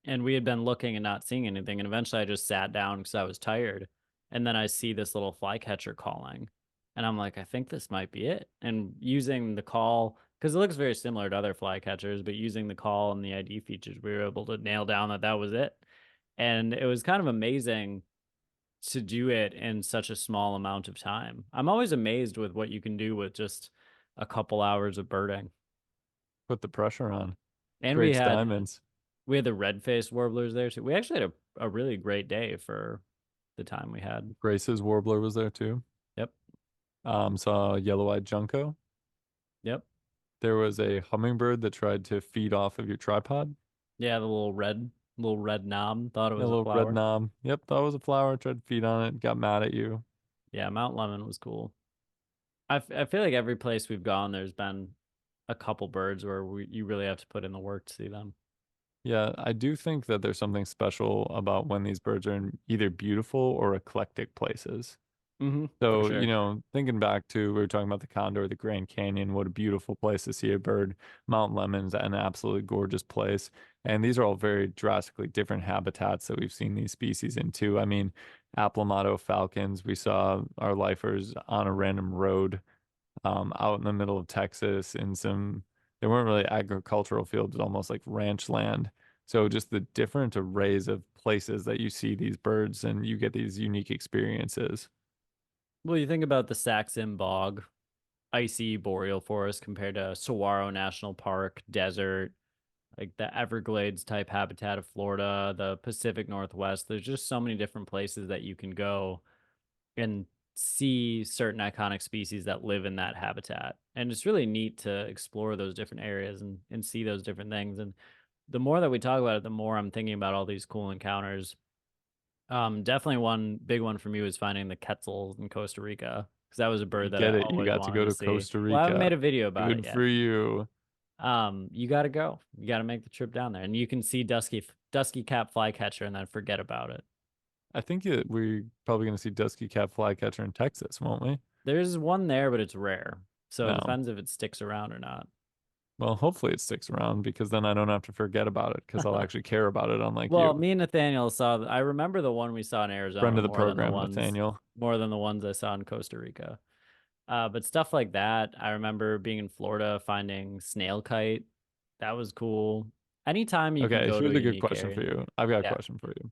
And we had been looking and not seeing anything. And eventually I just sat down because I was tired. And then I see this little flycatcher calling. And I'm like, I think this might be it. And using the call, because it looks very similar to other flycatchers, but using the call and the ID features, we were able to nail down that that was it. And it was kind of amazing to do it in such a small amount of time. I'm always amazed with what you can do with just a couple hours of birding. Put the pressure on. And Creates diamonds. we had the red-faced warblers there too. We actually had a really great day for the time we had. Grace's Warbler was there too. Yep. Saw Yellow-eyed Junco. Yep. There was a hummingbird that tried to feed off of your tripod. Yeah, the little red knob thought it A was a little red flower. knob. Yep, that was a flower. Tried to feed on it. Got mad at you. Yeah, Mount Lemon was cool. I feel like every place we've gone, there's been a couple birds where you really have to put in the work to see them. Yeah, I do think that there's something special about when these birds are in either beautiful or eclectic places. Mm-hmm. For So, sure. thinking back to we were talking about the Condor, the Grand Canyon, what a beautiful place to see a bird. Mount Lemon's an absolutely gorgeous place. And these are all very drastically different habitats that we've seen these species in too. I mean, Aplomado falcons, we saw our lifers on a random road out in the middle of Texas in they weren't really agricultural fields, almost like ranch land. So just the different arrays of places that you see these birds and you get these unique experiences. Well, you think about the Saxon Bog, icy boreal forest compared to Saguaro National Park, desert, like the Everglades type habitat of Florida, the Pacific Northwest. There's just so many different places that you can go and see certain iconic species that live in that habitat. And it's really neat to explore those different areas and see those different things. And the more that we talk about it, the more I'm thinking about all these cool encounters Definitely one big one for me was finding the Quetzals in Costa Rica because that was a I bird that I get it. You always got to wanted go to to see. Costa Well, I haven't Rica. made a video about it Good yet. for you. You got to go. You got to make the trip down there, and you can see dusky cap flycatcher, and then forget about it. I think we're probably going to see dusky cap flycatcher in Texas, won't we? There's one there, but it's rare, so it No. depends if it sticks around or not. Well, hopefully it sticks around because then I don't have to forget about it because I'll actually care about it, unlike Well, you. me and Nathaniel saw. I remember the one we saw in Friend Arizona of the program, Nathaniel. more than the ones I saw in Costa Rica. But stuff like that, I remember being in Florida, finding snail kite. That was cool. Anytime you can Okay, go to here's a a good unique question area for and you. I've got a yeah. question for you.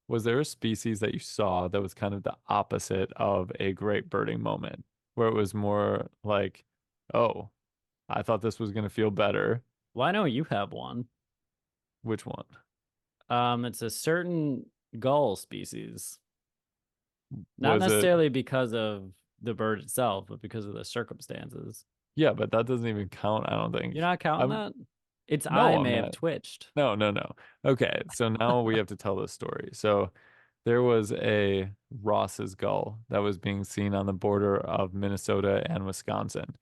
Was there a species that you saw that was kind of the opposite of a great birding moment, where it was more like, oh, I thought this was going to feel better? Well, I know you have one. Which one? It's a certain gull species. Not Was it? necessarily because of the bird itself, but because of the circumstances. Yeah, but that doesn't even count, I don't You're think. not counting I'm that? Its eye No, I'm may have not. twitched. No, no, no. Okay, so now we have to tell this story. So there was a Ross's gull that was being seen on the border of Minnesota and Wisconsin.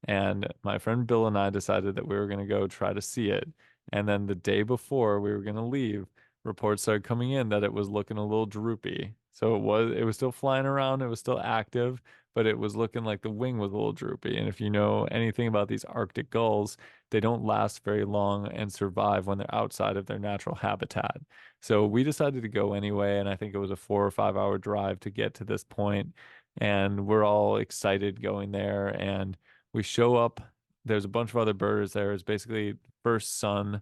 And my friend Bill and I decided that we were going to go try to see it. And then the day before we were going to leave, reports started coming in that it was looking a little droopy. So it was still flying around, it was still active, but it was looking like the wing was a little droopy. And if you know anything about these Arctic gulls, they don't last very long and survive when they're outside of their natural habitat. So we decided to go anyway, and I think it was a 4 or 5 hour drive to get to this point. And we're all excited going there. And we show up. There's a bunch of other birders there. It's basically first sun.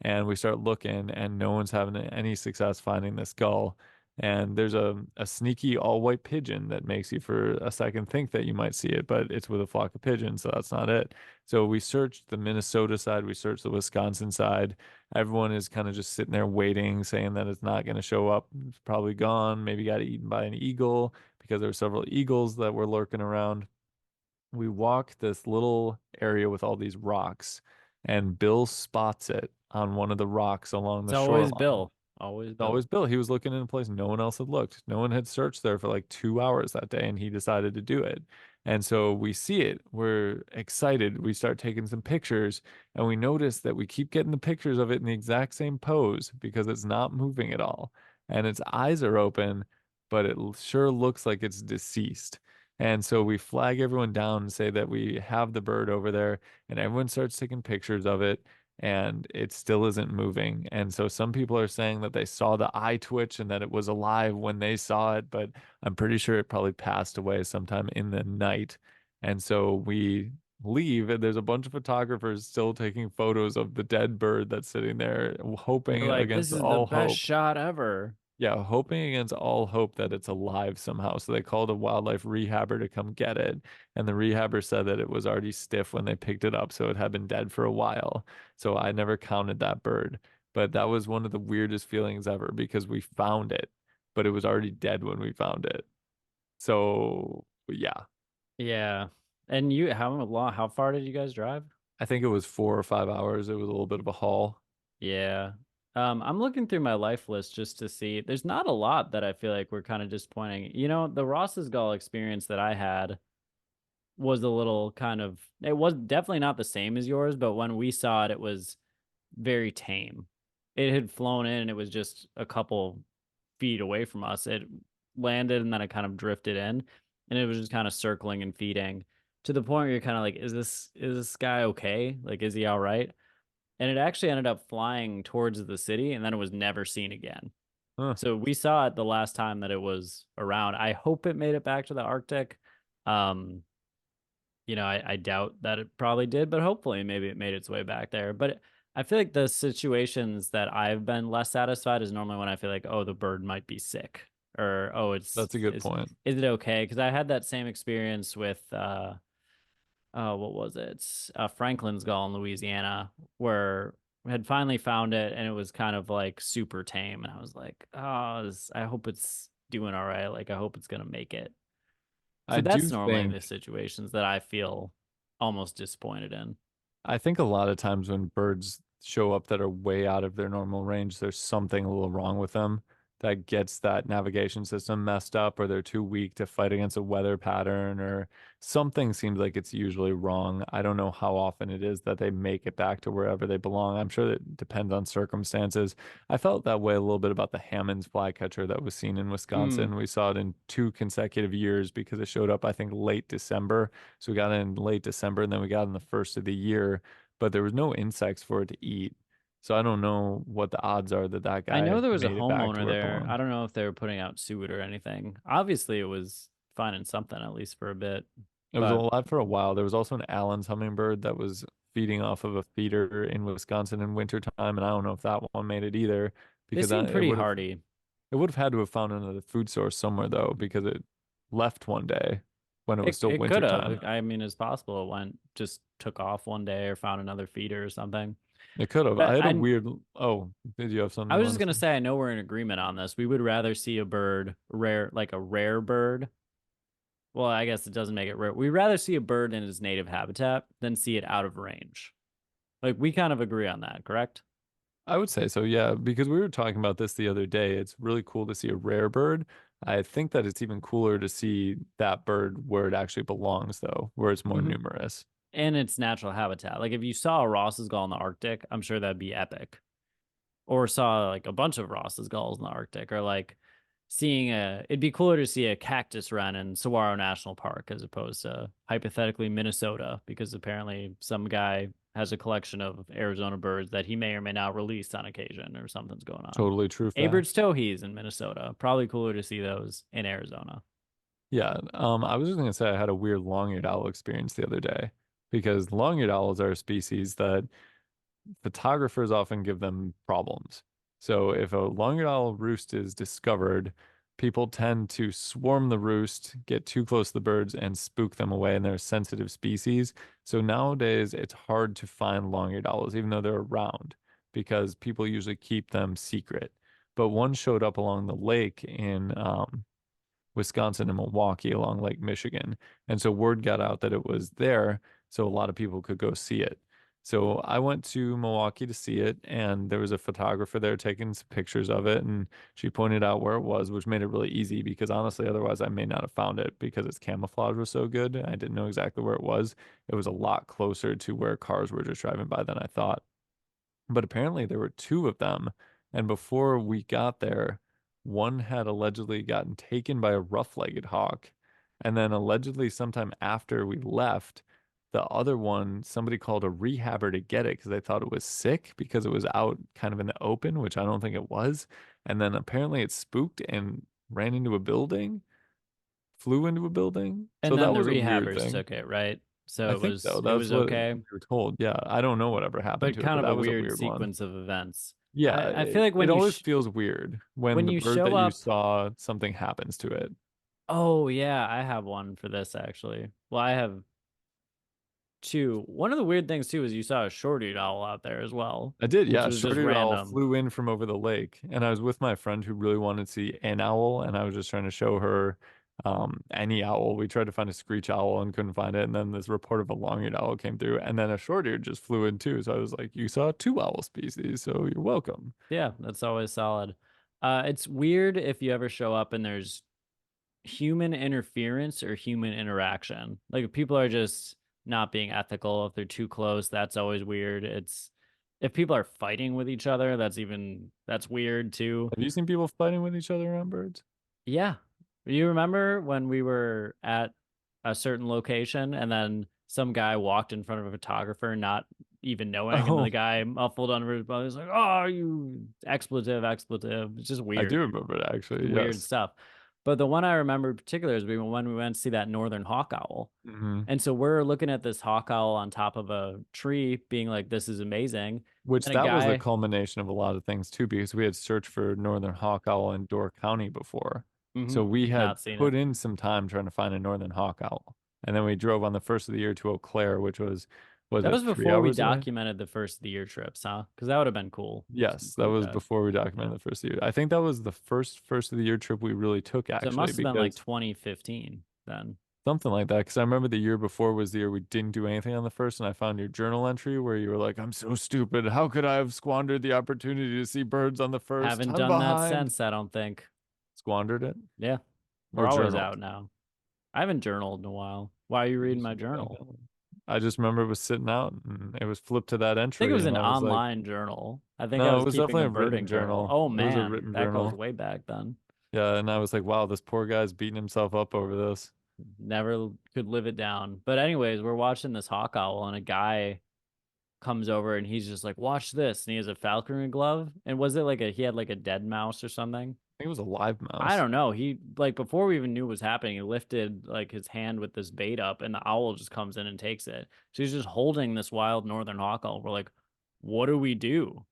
And we start looking, and no one's having any success finding this gull. And there's a sneaky all white pigeon that makes you for a second think that you might see it, but it's with a flock of pigeons, so that's not it. So we searched the Minnesota side, we searched the Wisconsin side. Everyone is kind of just sitting there waiting, saying that it's not going to show up. It's probably gone. Maybe got eaten by an eagle because there were several eagles that were lurking around. We walk this little area with all these rocks, and Bill spots it on one of the rocks along It's the always shoreline. Bill. Always Always Bill. Bill. He was looking in a place no one else had looked. No one had searched there for like 2 hours that day, and he decided to do it. And so we see it. We're excited. We start taking some pictures, and we notice that we keep getting the pictures of it in the exact same pose because it's not moving at all. And its eyes are open, but it sure looks like it's deceased. And so we flag everyone down and say that we have the bird over there, and everyone starts taking pictures of it and it still isn't moving. And so some people are saying that they saw the eye twitch and that it was alive when they saw it, but I'm pretty sure it probably passed away sometime in the night. And so we leave, and there's a bunch of photographers still taking photos of the dead bird that's sitting there, They're hoping like, this against is the all best hope. shot ever. Yeah, hoping against all hope that it's alive somehow. So they called a wildlife rehabber to come get it. And the rehabber said that it was already stiff when they picked it up, so it had been dead for a while. So I never counted that bird. But that was one of the weirdest feelings ever because we found it, but it was already dead when we found it. So yeah, Yeah. And how far did you guys drive? I think it was 4 or 5 hours. It was a little bit of a haul. Yeah. I'm looking through my life list just to see. There's not a lot that I feel like we're kind of disappointing. You know, the Ross's Gall experience that I had was a little kind of, it was definitely not the same as yours, but when we saw it, it was very tame. It had flown in and it was just a couple feet away from us. It landed and then it kind of drifted in and it was just kind of circling and feeding to the point where you're kind of like, is this guy okay? Like, is he all right? And it actually ended up flying towards the city and then it was never seen again. Huh. So we saw it the last time that it was around. I hope it made it back to the Arctic. Um, I doubt that it probably did, but hopefully maybe it made its way back there. But I feel like the situations that I've been less satisfied is normally when I feel like, oh, the bird might be sick or oh, That's a good point. is it okay? Because I had that same experience with what was it? Franklin's Gull in Louisiana, where I had finally found it and it was kind of like super tame, and I was like, oh, I hope it's doing all right. Like I hope it's gonna make it. I So do that's normally the think situations that I feel almost disappointed in. I think a lot of times when birds show up that are way out of their normal range, there's something a little wrong with them. that gets that navigation system messed up, or they're too weak to fight against a weather pattern, or something seems like it's usually wrong. I don't know how often it is that they make it back to wherever they belong. I'm sure that depends on circumstances. I felt that way a little bit about the Hammond's flycatcher that was seen in Hmm. Wisconsin. We saw it in 2 consecutive years because it showed up, I think, late December. So we got it in late December, and then we got it in the first of the year, but there was no insects for it to eat. So I don't know what the odds are that that I know guy there was a made it back to homeowner where it there. I belonged. don't know if they were putting out suet or anything. Obviously, it was finding something at least for a bit. It was But alive for a while. There was also an Allen's hummingbird that was feeding off of a feeder in Wisconsin in wintertime, and I don't know if that one made it either they because seem it pretty would have hardy. had to have found another food source somewhere though because it left one day when it was still It could wintertime. have. I mean, it's possible it went just took off one day or found another feeder or something. It could have. I But had a weird. Oh, did you have something I you was just want to gonna say? say I know we're in agreement on this. We would rather see a bird rare, like a rare bird. Well, I guess it doesn't make it rare. We'd rather see a bird in its native habitat than see it out of range. Like we kind of agree on that, correct? I would say so, yeah, because we were talking about this the other day. It's really cool to see a rare bird. I think that it's even cooler to see that bird where it actually belongs, though, where it's more Hmm. numerous. In its natural habitat. Like if you saw a Ross's gull in the Arctic, I'm sure that'd be epic. Or saw like a bunch of Ross's gulls in the Arctic, or like seeing it'd be cooler to see a cactus wren in Saguaro National Park as opposed to hypothetically Minnesota, because apparently some guy has a collection of Arizona birds that he may or may not release on occasion, or something's going on. Totally true Aberd's fact. towhees in Minnesota. Probably cooler to see those in Arizona. Yeah, I was just gonna say I had a weird long-eared owl experience the other day because long-eared owls are a species that photographers often give them problems. So if a long-eared owl roost is discovered, people tend to swarm the roost, get too close to the birds, and spook them away, and they're a sensitive species. So nowadays, it's hard to find long-eared owls, even though they're around, because people usually keep them secret. But one showed up along the lake in Wisconsin and Milwaukee along Lake Michigan. And so word got out that it was there, so a lot of people could go see it. So I went to Milwaukee to see it, and there was a photographer there taking some pictures of it, and she pointed out where it was, which made it really easy because honestly, otherwise I may not have found it because its camouflage was so good. I didn't know exactly where it was. It was a lot closer to where cars were just driving by than I thought. But apparently there were two of them. And before we got there, one had allegedly gotten taken by a rough-legged hawk. And then allegedly sometime after we left, the other one, somebody called a rehabber to get it because they thought it was sick because it was out kind of in the open, which I don't think it was. And then apparently it spooked and ran into a building, flew into a building. And So then that the was a weird rehabbers thing. took it, right? So I think so. it That's was what okay, we were told. Yeah, I don't know whatever happened but to it, kind but of a that was a weird weird one. sequence of events. Yeah, I feel like it always feels weird when the when you bird show that you up. saw, something happens to it. Oh yeah, I have one for this actually. Well, I have two. One of the weird things too is you saw a short-eared owl out there as well, I did, which yeah. was just Short-eared owl random. flew in from over the lake, and I was with my friend who really wanted to see an owl, and I was just trying to show her any owl. We tried to find a screech owl and couldn't find it, and then this report of a long-eared owl came through, and then a short-eared just flew in too. So I was like, "You saw two owl species, so you're welcome." Yeah, that's always solid. It's weird if you ever show up and there's human interference or human interaction. Like if people are just not being ethical, if they're too close, that's always weird. It's if people are fighting with each other, that's weird too. Have you seen people fighting with each other around birds? Yeah. You remember when we were at a certain location and then some guy walked in front of a photographer not even knowing, and the Oh, guy muffled under his breath was like, "Oh, you expletive, expletive." It's just I do weird. remember it actually. Weird Yes. stuff. But the one I remember in particular is when we went to see that northern hawk owl. Hmm. And so we're looking at this hawk owl on top of a tree, being like, "This is amazing." Which And a that was the guy, culmination of a lot of things too, because we had searched for northern hawk owl in Door County before. So we had not seen put it. in some time trying to find a northern hawk owl. And then we drove on the first of the year to Eau Claire, which was That it was three before we hours away? documented the first of the year trips, huh? Because that would have been cool to Yes, that include was that. before we Yeah. documented the first year. I think that was the first of the year trip we really took So it actually, must have been like because 2015 then. Something like that. Because I remember the year before was the year we didn't do anything on the first, and I found your journal entry where you were like, "I'm so stupid. How could I have squandered the opportunity to see birds on the first? Haven't I'm done that behind." since, I don't think. Squandered it Yeah, we're or always journaled. out now. I haven't journaled in a while. Why are you You reading should my get back journal? on it. I just remember it was sitting out and it was flipped to that I think it entry, was and an I was like, online journal. I think I "No, it was was keeping definitely a a written birding journal. journal. Oh It was a man, written that goes journal." way back then. Yeah, and I was like, "Wow, this poor guy's beating himself up over this." Never could live it down. But anyways, we're watching this hawk owl and a guy comes over and he's just like, watch this. And he has a falconry glove. And was it like he had like a dead mouse or something? I think it was a live I mouse. don't know. He like before we even knew what was happening, he lifted like his hand with this bait up and the owl just comes in and takes it. So he's just holding this wild northern hawk owl. We're like, what do we do?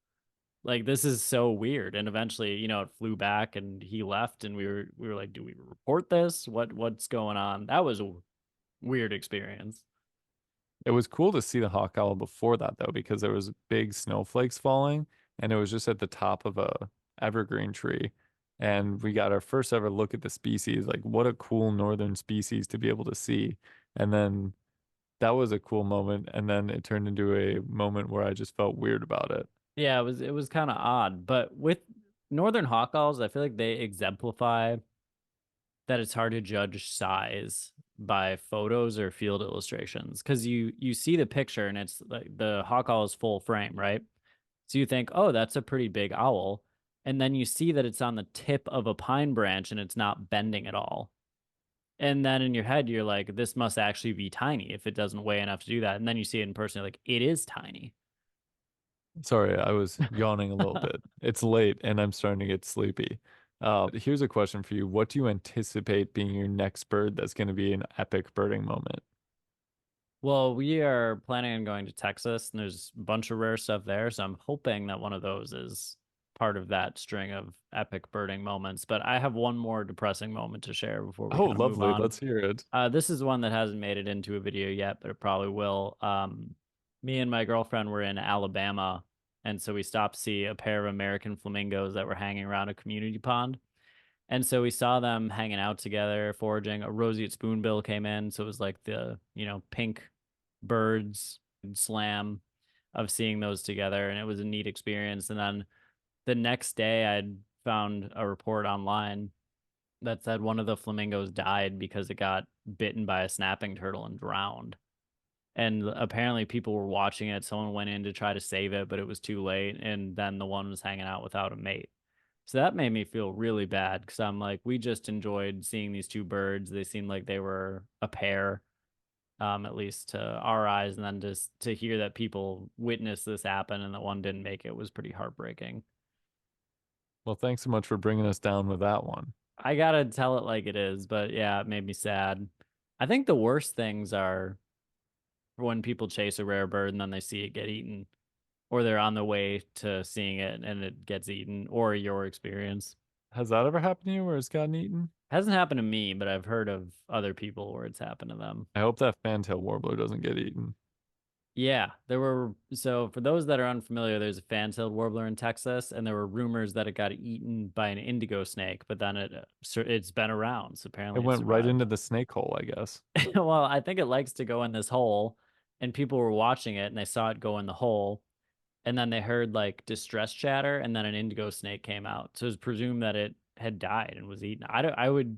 Like this is so weird. And eventually, it flew back and he left and we were like, do we report this? What's going on? That was a weird experience. It was cool to see the hawk owl before that though, because there was big snowflakes falling, and it was just at the top of a evergreen tree. And we got our first ever look at the species. Like, what a cool northern species to be able to see. And then that was a cool moment. And then it turned into a moment where I just felt weird about it. Yeah, it was kind of odd, but with northern hawk owls, I feel like they exemplify that it's hard to judge size by photos or field illustrations because you see the picture and it's like the hawk owl is full frame, right? So you think, oh, that's a pretty big owl, and then you see that it's on the tip of a pine branch and it's not bending at all. And then in your head, you're like, this must actually be tiny if it doesn't weigh enough to do that. And then you see it in person, you're like, it is tiny. Sorry, I was yawning a little bit. It's late and I'm starting to get sleepy. Here's a question for you. What do you anticipate being your next bird that's going to be an epic birding moment? Well, we are planning on going to Texas, and there's a bunch of rare stuff there. So I'm hoping that one of those is part of that string of epic birding moments. But I have one more depressing moment to share before we Oh, kind of move lovely. on. Let's hear it. This is one that hasn't made it into a video yet, but it probably will. Me and my girlfriend were in Alabama, and so we stopped to see a pair of American flamingos that were hanging around a community pond. And so we saw them hanging out together, foraging. A roseate spoonbill came in, so it was like the, pink birds slam of seeing those together, and it was a neat experience. And then the next day, I'd found a report online that said one of the flamingos died because it got bitten by a snapping turtle and drowned. And apparently, people were watching it. Someone went in to try to save it, but it was too late. And then the one was hanging out without a mate. So that made me feel really bad because I'm like, we just enjoyed seeing these two birds. They seemed like they were a pair, at least to our eyes. And then just to hear that people witnessed this happen and that one didn't make it was pretty heartbreaking. Well, thanks so much for bringing us down with that one. I gotta tell it like it is, but yeah, it made me sad. I think the worst things are when people chase a rare bird and then they see it get eaten, or they're on the way to seeing it and it gets eaten, or your experience. Has that ever happened to you where it's gotten eaten? Hasn't happened to me, but I've heard of other people where it's happened to them. I hope that fantail warbler doesn't get eaten. Yeah, there were. So for those that are unfamiliar, there's a fan-tailed warbler in Texas, and there were rumors that it got eaten by an indigo snake, but then it's been around, so It apparently it went right survived. into the snake hole, I guess. Well, I think it likes to go in this hole, and people were watching it, and they saw it go in the hole, and then they heard like distress chatter, and then an indigo snake came out. So it's presumed that it had died and was eaten. I would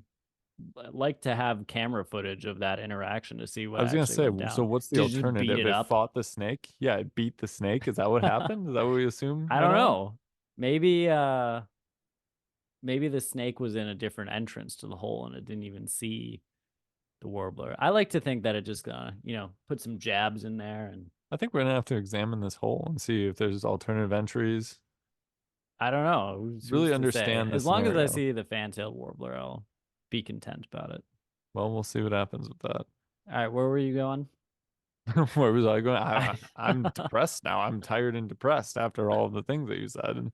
like to have camera footage of that interaction to see I what was gonna actually say, went so down. what's the Did you just beat alternative? it It up? fought the snake? Yeah, it beat the snake. Is that what happened? Is that what we assume I went don't on? know. Maybe the snake was in a different entrance to the hole and it didn't even see the warbler. I like to think that it just put some jabs in there and I think we're gonna have to examine this hole and see if there's alternative entries. I don't know. Who's Really to say? understand the As long as I scenario. see the fan-tailed warbler, I'll be content about it. Well, we'll see what happens with that. All right, where were you going? Where was I going? I I'm depressed now. I'm tired and depressed after all of the things that you said. And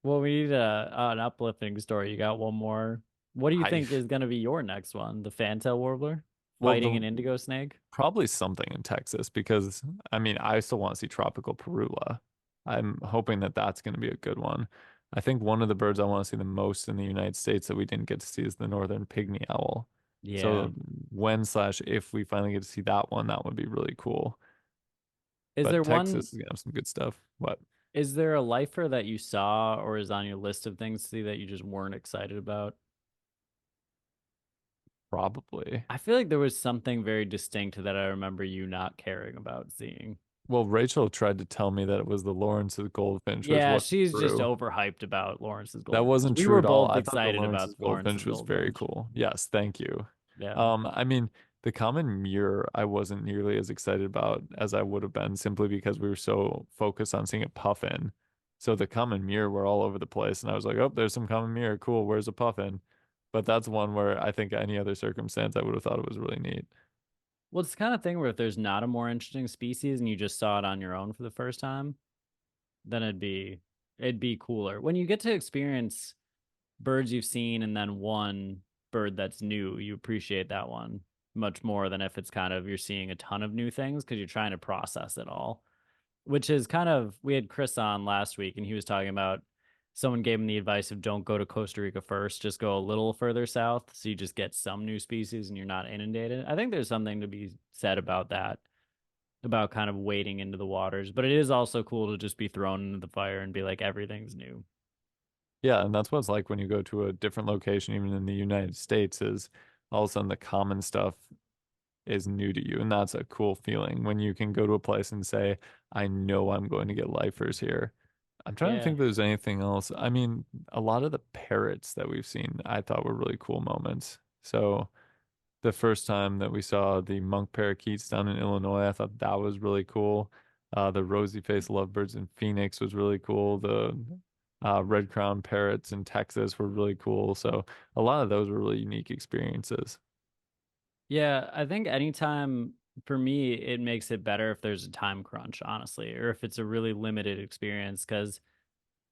Well, we need an uplifting story. You got one more. What do you I, think is going to be your next one? The fantail warbler well, fighting the an indigo snake? probably something in Texas because I mean, I still want to see tropical parula. I'm hoping that that's going to be a good one. I think one of the birds I want to see the most in the United States that we didn't get to see is the northern pygmy owl. Yeah. So when slash if we finally get to see that one, that would be really cool. Is But there one, Texas is gonna have some good stuff. What? is there a lifer that you saw or is on your list of things to see that you just weren't excited about? Probably. I feel like there was something very distinct that I remember you not caring about seeing. Well, Rachel tried to tell me that it was the Lawrence's goldfinch, which Yeah, wasn't she's just true. overhyped about Lawrence's That goldfinch. wasn't We true were at all. both I thought the excited Lawrence's about Lawrence's goldfinch was very goldfinch. cool. Yes, thank you. Yeah. I mean, the common mirror I wasn't nearly as excited about as I would have been simply because we were so focused on seeing a puffin. So the common mirror were all over the place, and I was like, "Oh, there's some common mirror. Cool. Where's a puffin?" But that's one where I think any other circumstance I would have thought it was really neat. Well, it's the kind of thing where if there's not a more interesting species and you just saw it on your own for the first time, then it'd be cooler. When you get to experience birds you've seen and then one bird that's new, you appreciate that one much more than if it's kind of you're seeing a ton of new things because you're trying to process it all. Which is kind of, we had Chris on last week and he was talking about someone gave him the advice of don't go to Costa Rica first, just go a little further south so you just get some new species and you're not inundated. I think there's something to be said about that, about kind of wading into the waters, but it is also cool to just be thrown into the fire and be like everything's new. Yeah, and that's what it's like when you go to a different location, even in the United States, is all of a sudden the common stuff is new to you. And that's a cool feeling when you can go to a place and say, I know I'm going to get lifers here. I'm trying to Yeah. think if there's anything else. I mean, a lot of the parrots that we've seen, I thought were really cool moments. So the first time that we saw the monk parakeets down in Illinois, I thought that was really cool. The rosy-faced lovebirds in Phoenix was really cool. The red crown parrots in Texas were really cool. So a lot of those were really unique experiences. Yeah, I think anytime for me it makes it better if there's a time crunch, honestly, or if it's a really limited experience because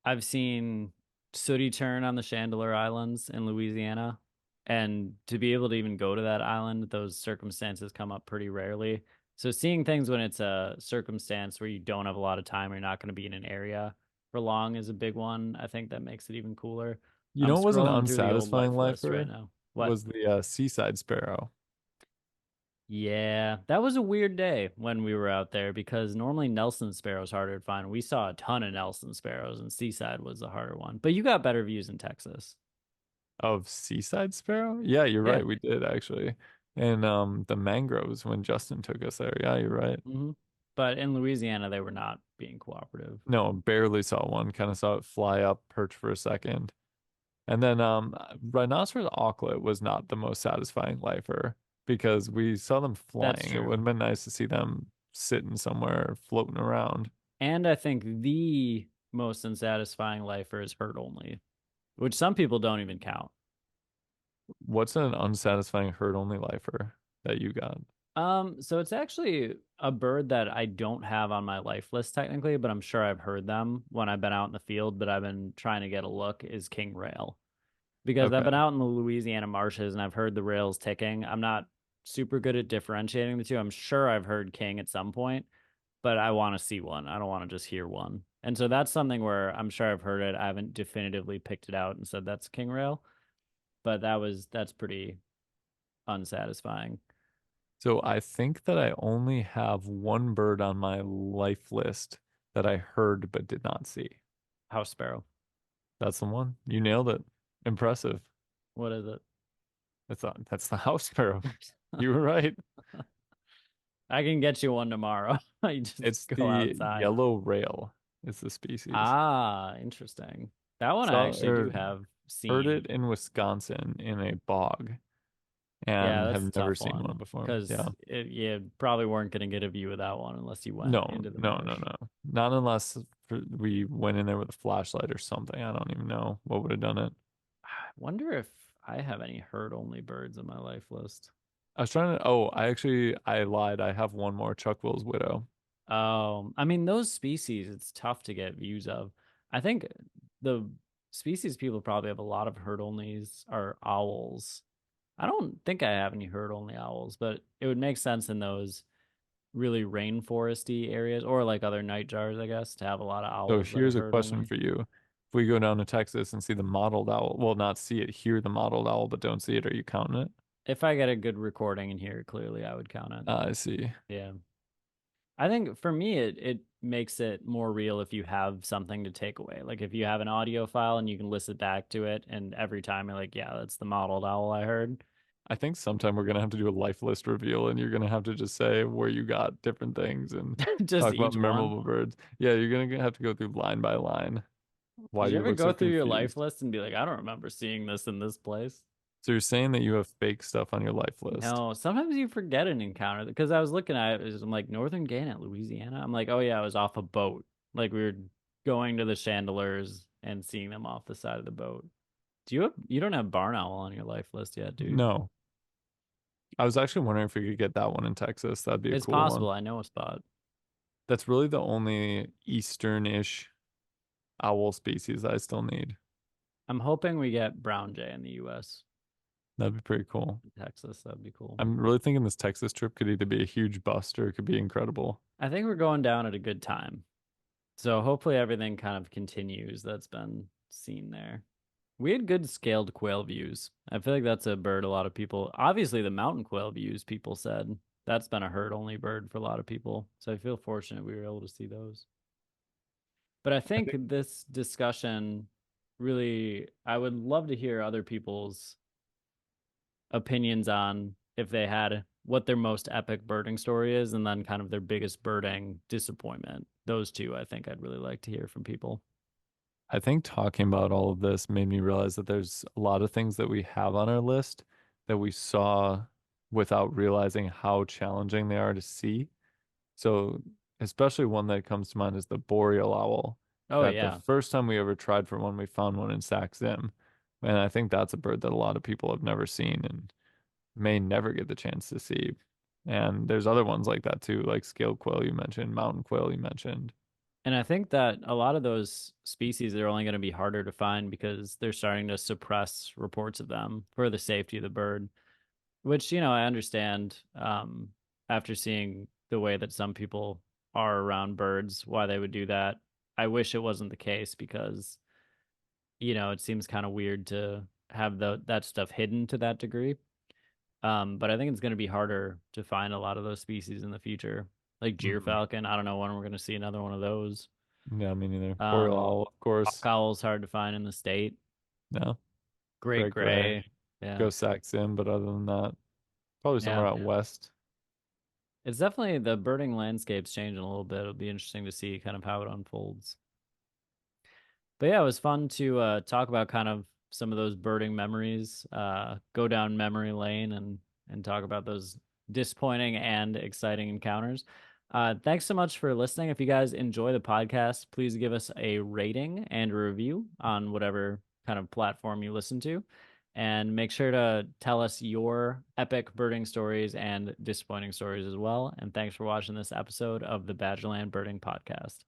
I've seen sooty tern on the Chandeleur Islands in Louisiana. And to be able to even go to that island, those circumstances come up pretty rarely. So seeing things when it's a circumstance where you don't have a lot of time, you're not going to be in an area for long is a big one. I think that makes it even cooler. You I'm know, it was an scrolling through the old unsatisfying life list right lifer now. What? was the seaside sparrow. Yeah, that was a weird day when we were out there because normally Nelson sparrow's harder to find. We saw a ton of Nelson sparrows and Seaside was the harder one. But you got better views in Texas. Of seaside sparrow? Yeah, you're Yeah. right. We did actually. And the mangroves when Justin took us there. Yeah, you're right. Hmm. But in Louisiana, they were not being cooperative. No, barely saw one. Kind of saw it fly up, perch for a second. And then rhinoceros auklet was not the most satisfying lifer because we saw them That's flying. It would true. have been nice to see them sitting somewhere floating around. And I think the most unsatisfying lifer is herd only, which some people don't even count. What's an unsatisfying herd only lifer that you got? So it's actually a bird that I don't have on my life list technically, but I'm sure I've heard them when I've been out in the field, but I've been trying to get a look is king rail. Because I've Okay. been out in the Louisiana marshes and I've heard the rails ticking. I'm not super good at differentiating the two. I'm sure I've heard king at some point, but I want to see one. I don't want to just hear one. And so that's something where I'm sure I've heard it. I haven't definitively picked it out and said that's king rail, but that's pretty unsatisfying. So I think that I only have one bird on my life list that I heard but did not see. House sparrow. That's the one. You nailed it. Impressive. What is it? That's the house sparrow. You were right. I can get you one tomorrow. You just It's go the outside. yellow rail is the species. Ah, interesting. That one I Saw actually do or have heard seen. it in Wisconsin in a bog Yeah, and that's a have never tough seen one one before. Yeah. because you probably weren't going to get a view of that one unless you went No, into the no, no, marsh. no. Not unless we went in there with a flashlight or something. I don't even know what would have done it. I wonder if I have any herd only birds on my life list. I was trying to, oh, I lied. I have one more, Chuck Will's widow. I mean, those species, it's tough to get views of. I think the species people probably have a lot of herd onlys are owls. I don't think I have any herd only owls, but it would make sense in those really rainforesty areas or like other nightjars, I guess, to have a lot of So owls that are here's a herd question only. for you. If we go down to Texas and see the mottled owl, well, not see it, hear the mottled owl, but don't see it, are you counting it? If I get a good recording in here, clearly I would count it. I see. Yeah. I think for me it makes it more real if you have something to take away. Like if you have an audio file and you can listen back to it and every time you're like, yeah, that's the mottled owl I heard. I think sometime we're gonna have to do a life list reveal, and you're gonna have to just say where you got different things and Just talk about each one. memorable birds. Yeah, you're gonna have to go through line by line why Did you you ever look so go through your life confused. list and be like, I don't remember seeing this in this place? So you're saying that you have fake stuff on your life list? No, sometimes you forget an encounter because I was looking at it, I'm like Northern Gannett, Louisiana. I'm like, oh yeah, I was off a boat. Like we were going to the chandeliers and seeing them off the side of the boat. You don't have barn owl on your life list yet, do you? No. I was actually wondering if we could get that one in Texas. That'd be a It's cool one. possible. I know a spot. That's really the only eastern-ish owl species I still need. I'm hoping we get brown jay in the US. That'd be pretty cool. Texas, that'd be cool. I'm really thinking this Texas trip could either be a huge bust or it could be incredible. I think we're going down at a good time. So hopefully everything kind of continues that's been seen there. We had good scaled quail views. I feel like that's a bird a lot of people, obviously the mountain quail views, people said that's been a herd only bird for a lot of people. So I feel fortunate we were able to see those. But I I think think this discussion really, I would love to hear other people's opinions on if they had what their most epic birding story is and then kind of their biggest birding disappointment. Those two, I think I'd really like to hear from people. I think talking about all of this made me realize that there's a lot of things that we have on our list that we saw without realizing how challenging they are to see. So, especially one that comes to mind is the boreal owl. Oh, That the yeah. first time we ever tried for one, we found one in Sac Zim. And I think that's a bird that a lot of people have never seen and may never get the chance to see. And there's other ones like that too, like scale quail you mentioned, mountain quail you mentioned. And I think that a lot of those species are only going to be harder to find because they're starting to suppress reports of them for the safety of the bird, which, I understand after seeing the way that some people are around birds, why they would do that. I wish it wasn't the case because, it seems kind of weird to have that stuff hidden to that degree. But I think it's going to be harder to find a lot of those species in the future. Like Mm. gyrfalcon, I don't know when we're going to see another one of those. Yeah, me neither. Boreal Um, owl, of course. Hawk owl's hard to find in the state. No. Great Great gray. gray. Yeah. Go Sac Zim, but other than that, probably somewhere Yeah. out west. It's definitely the birding landscape's changing a little bit. It'll be interesting to see kind of how it unfolds. But yeah, it was fun to talk about kind of some of those birding memories, go down memory lane and talk about those disappointing and exciting encounters. Thanks so much for listening. If you guys enjoy the podcast, please give us a rating and a review on whatever kind of platform you listen to. And make sure to tell us your epic birding stories and disappointing stories as well. And thanks for watching this episode of the Badgerland Birding Podcast.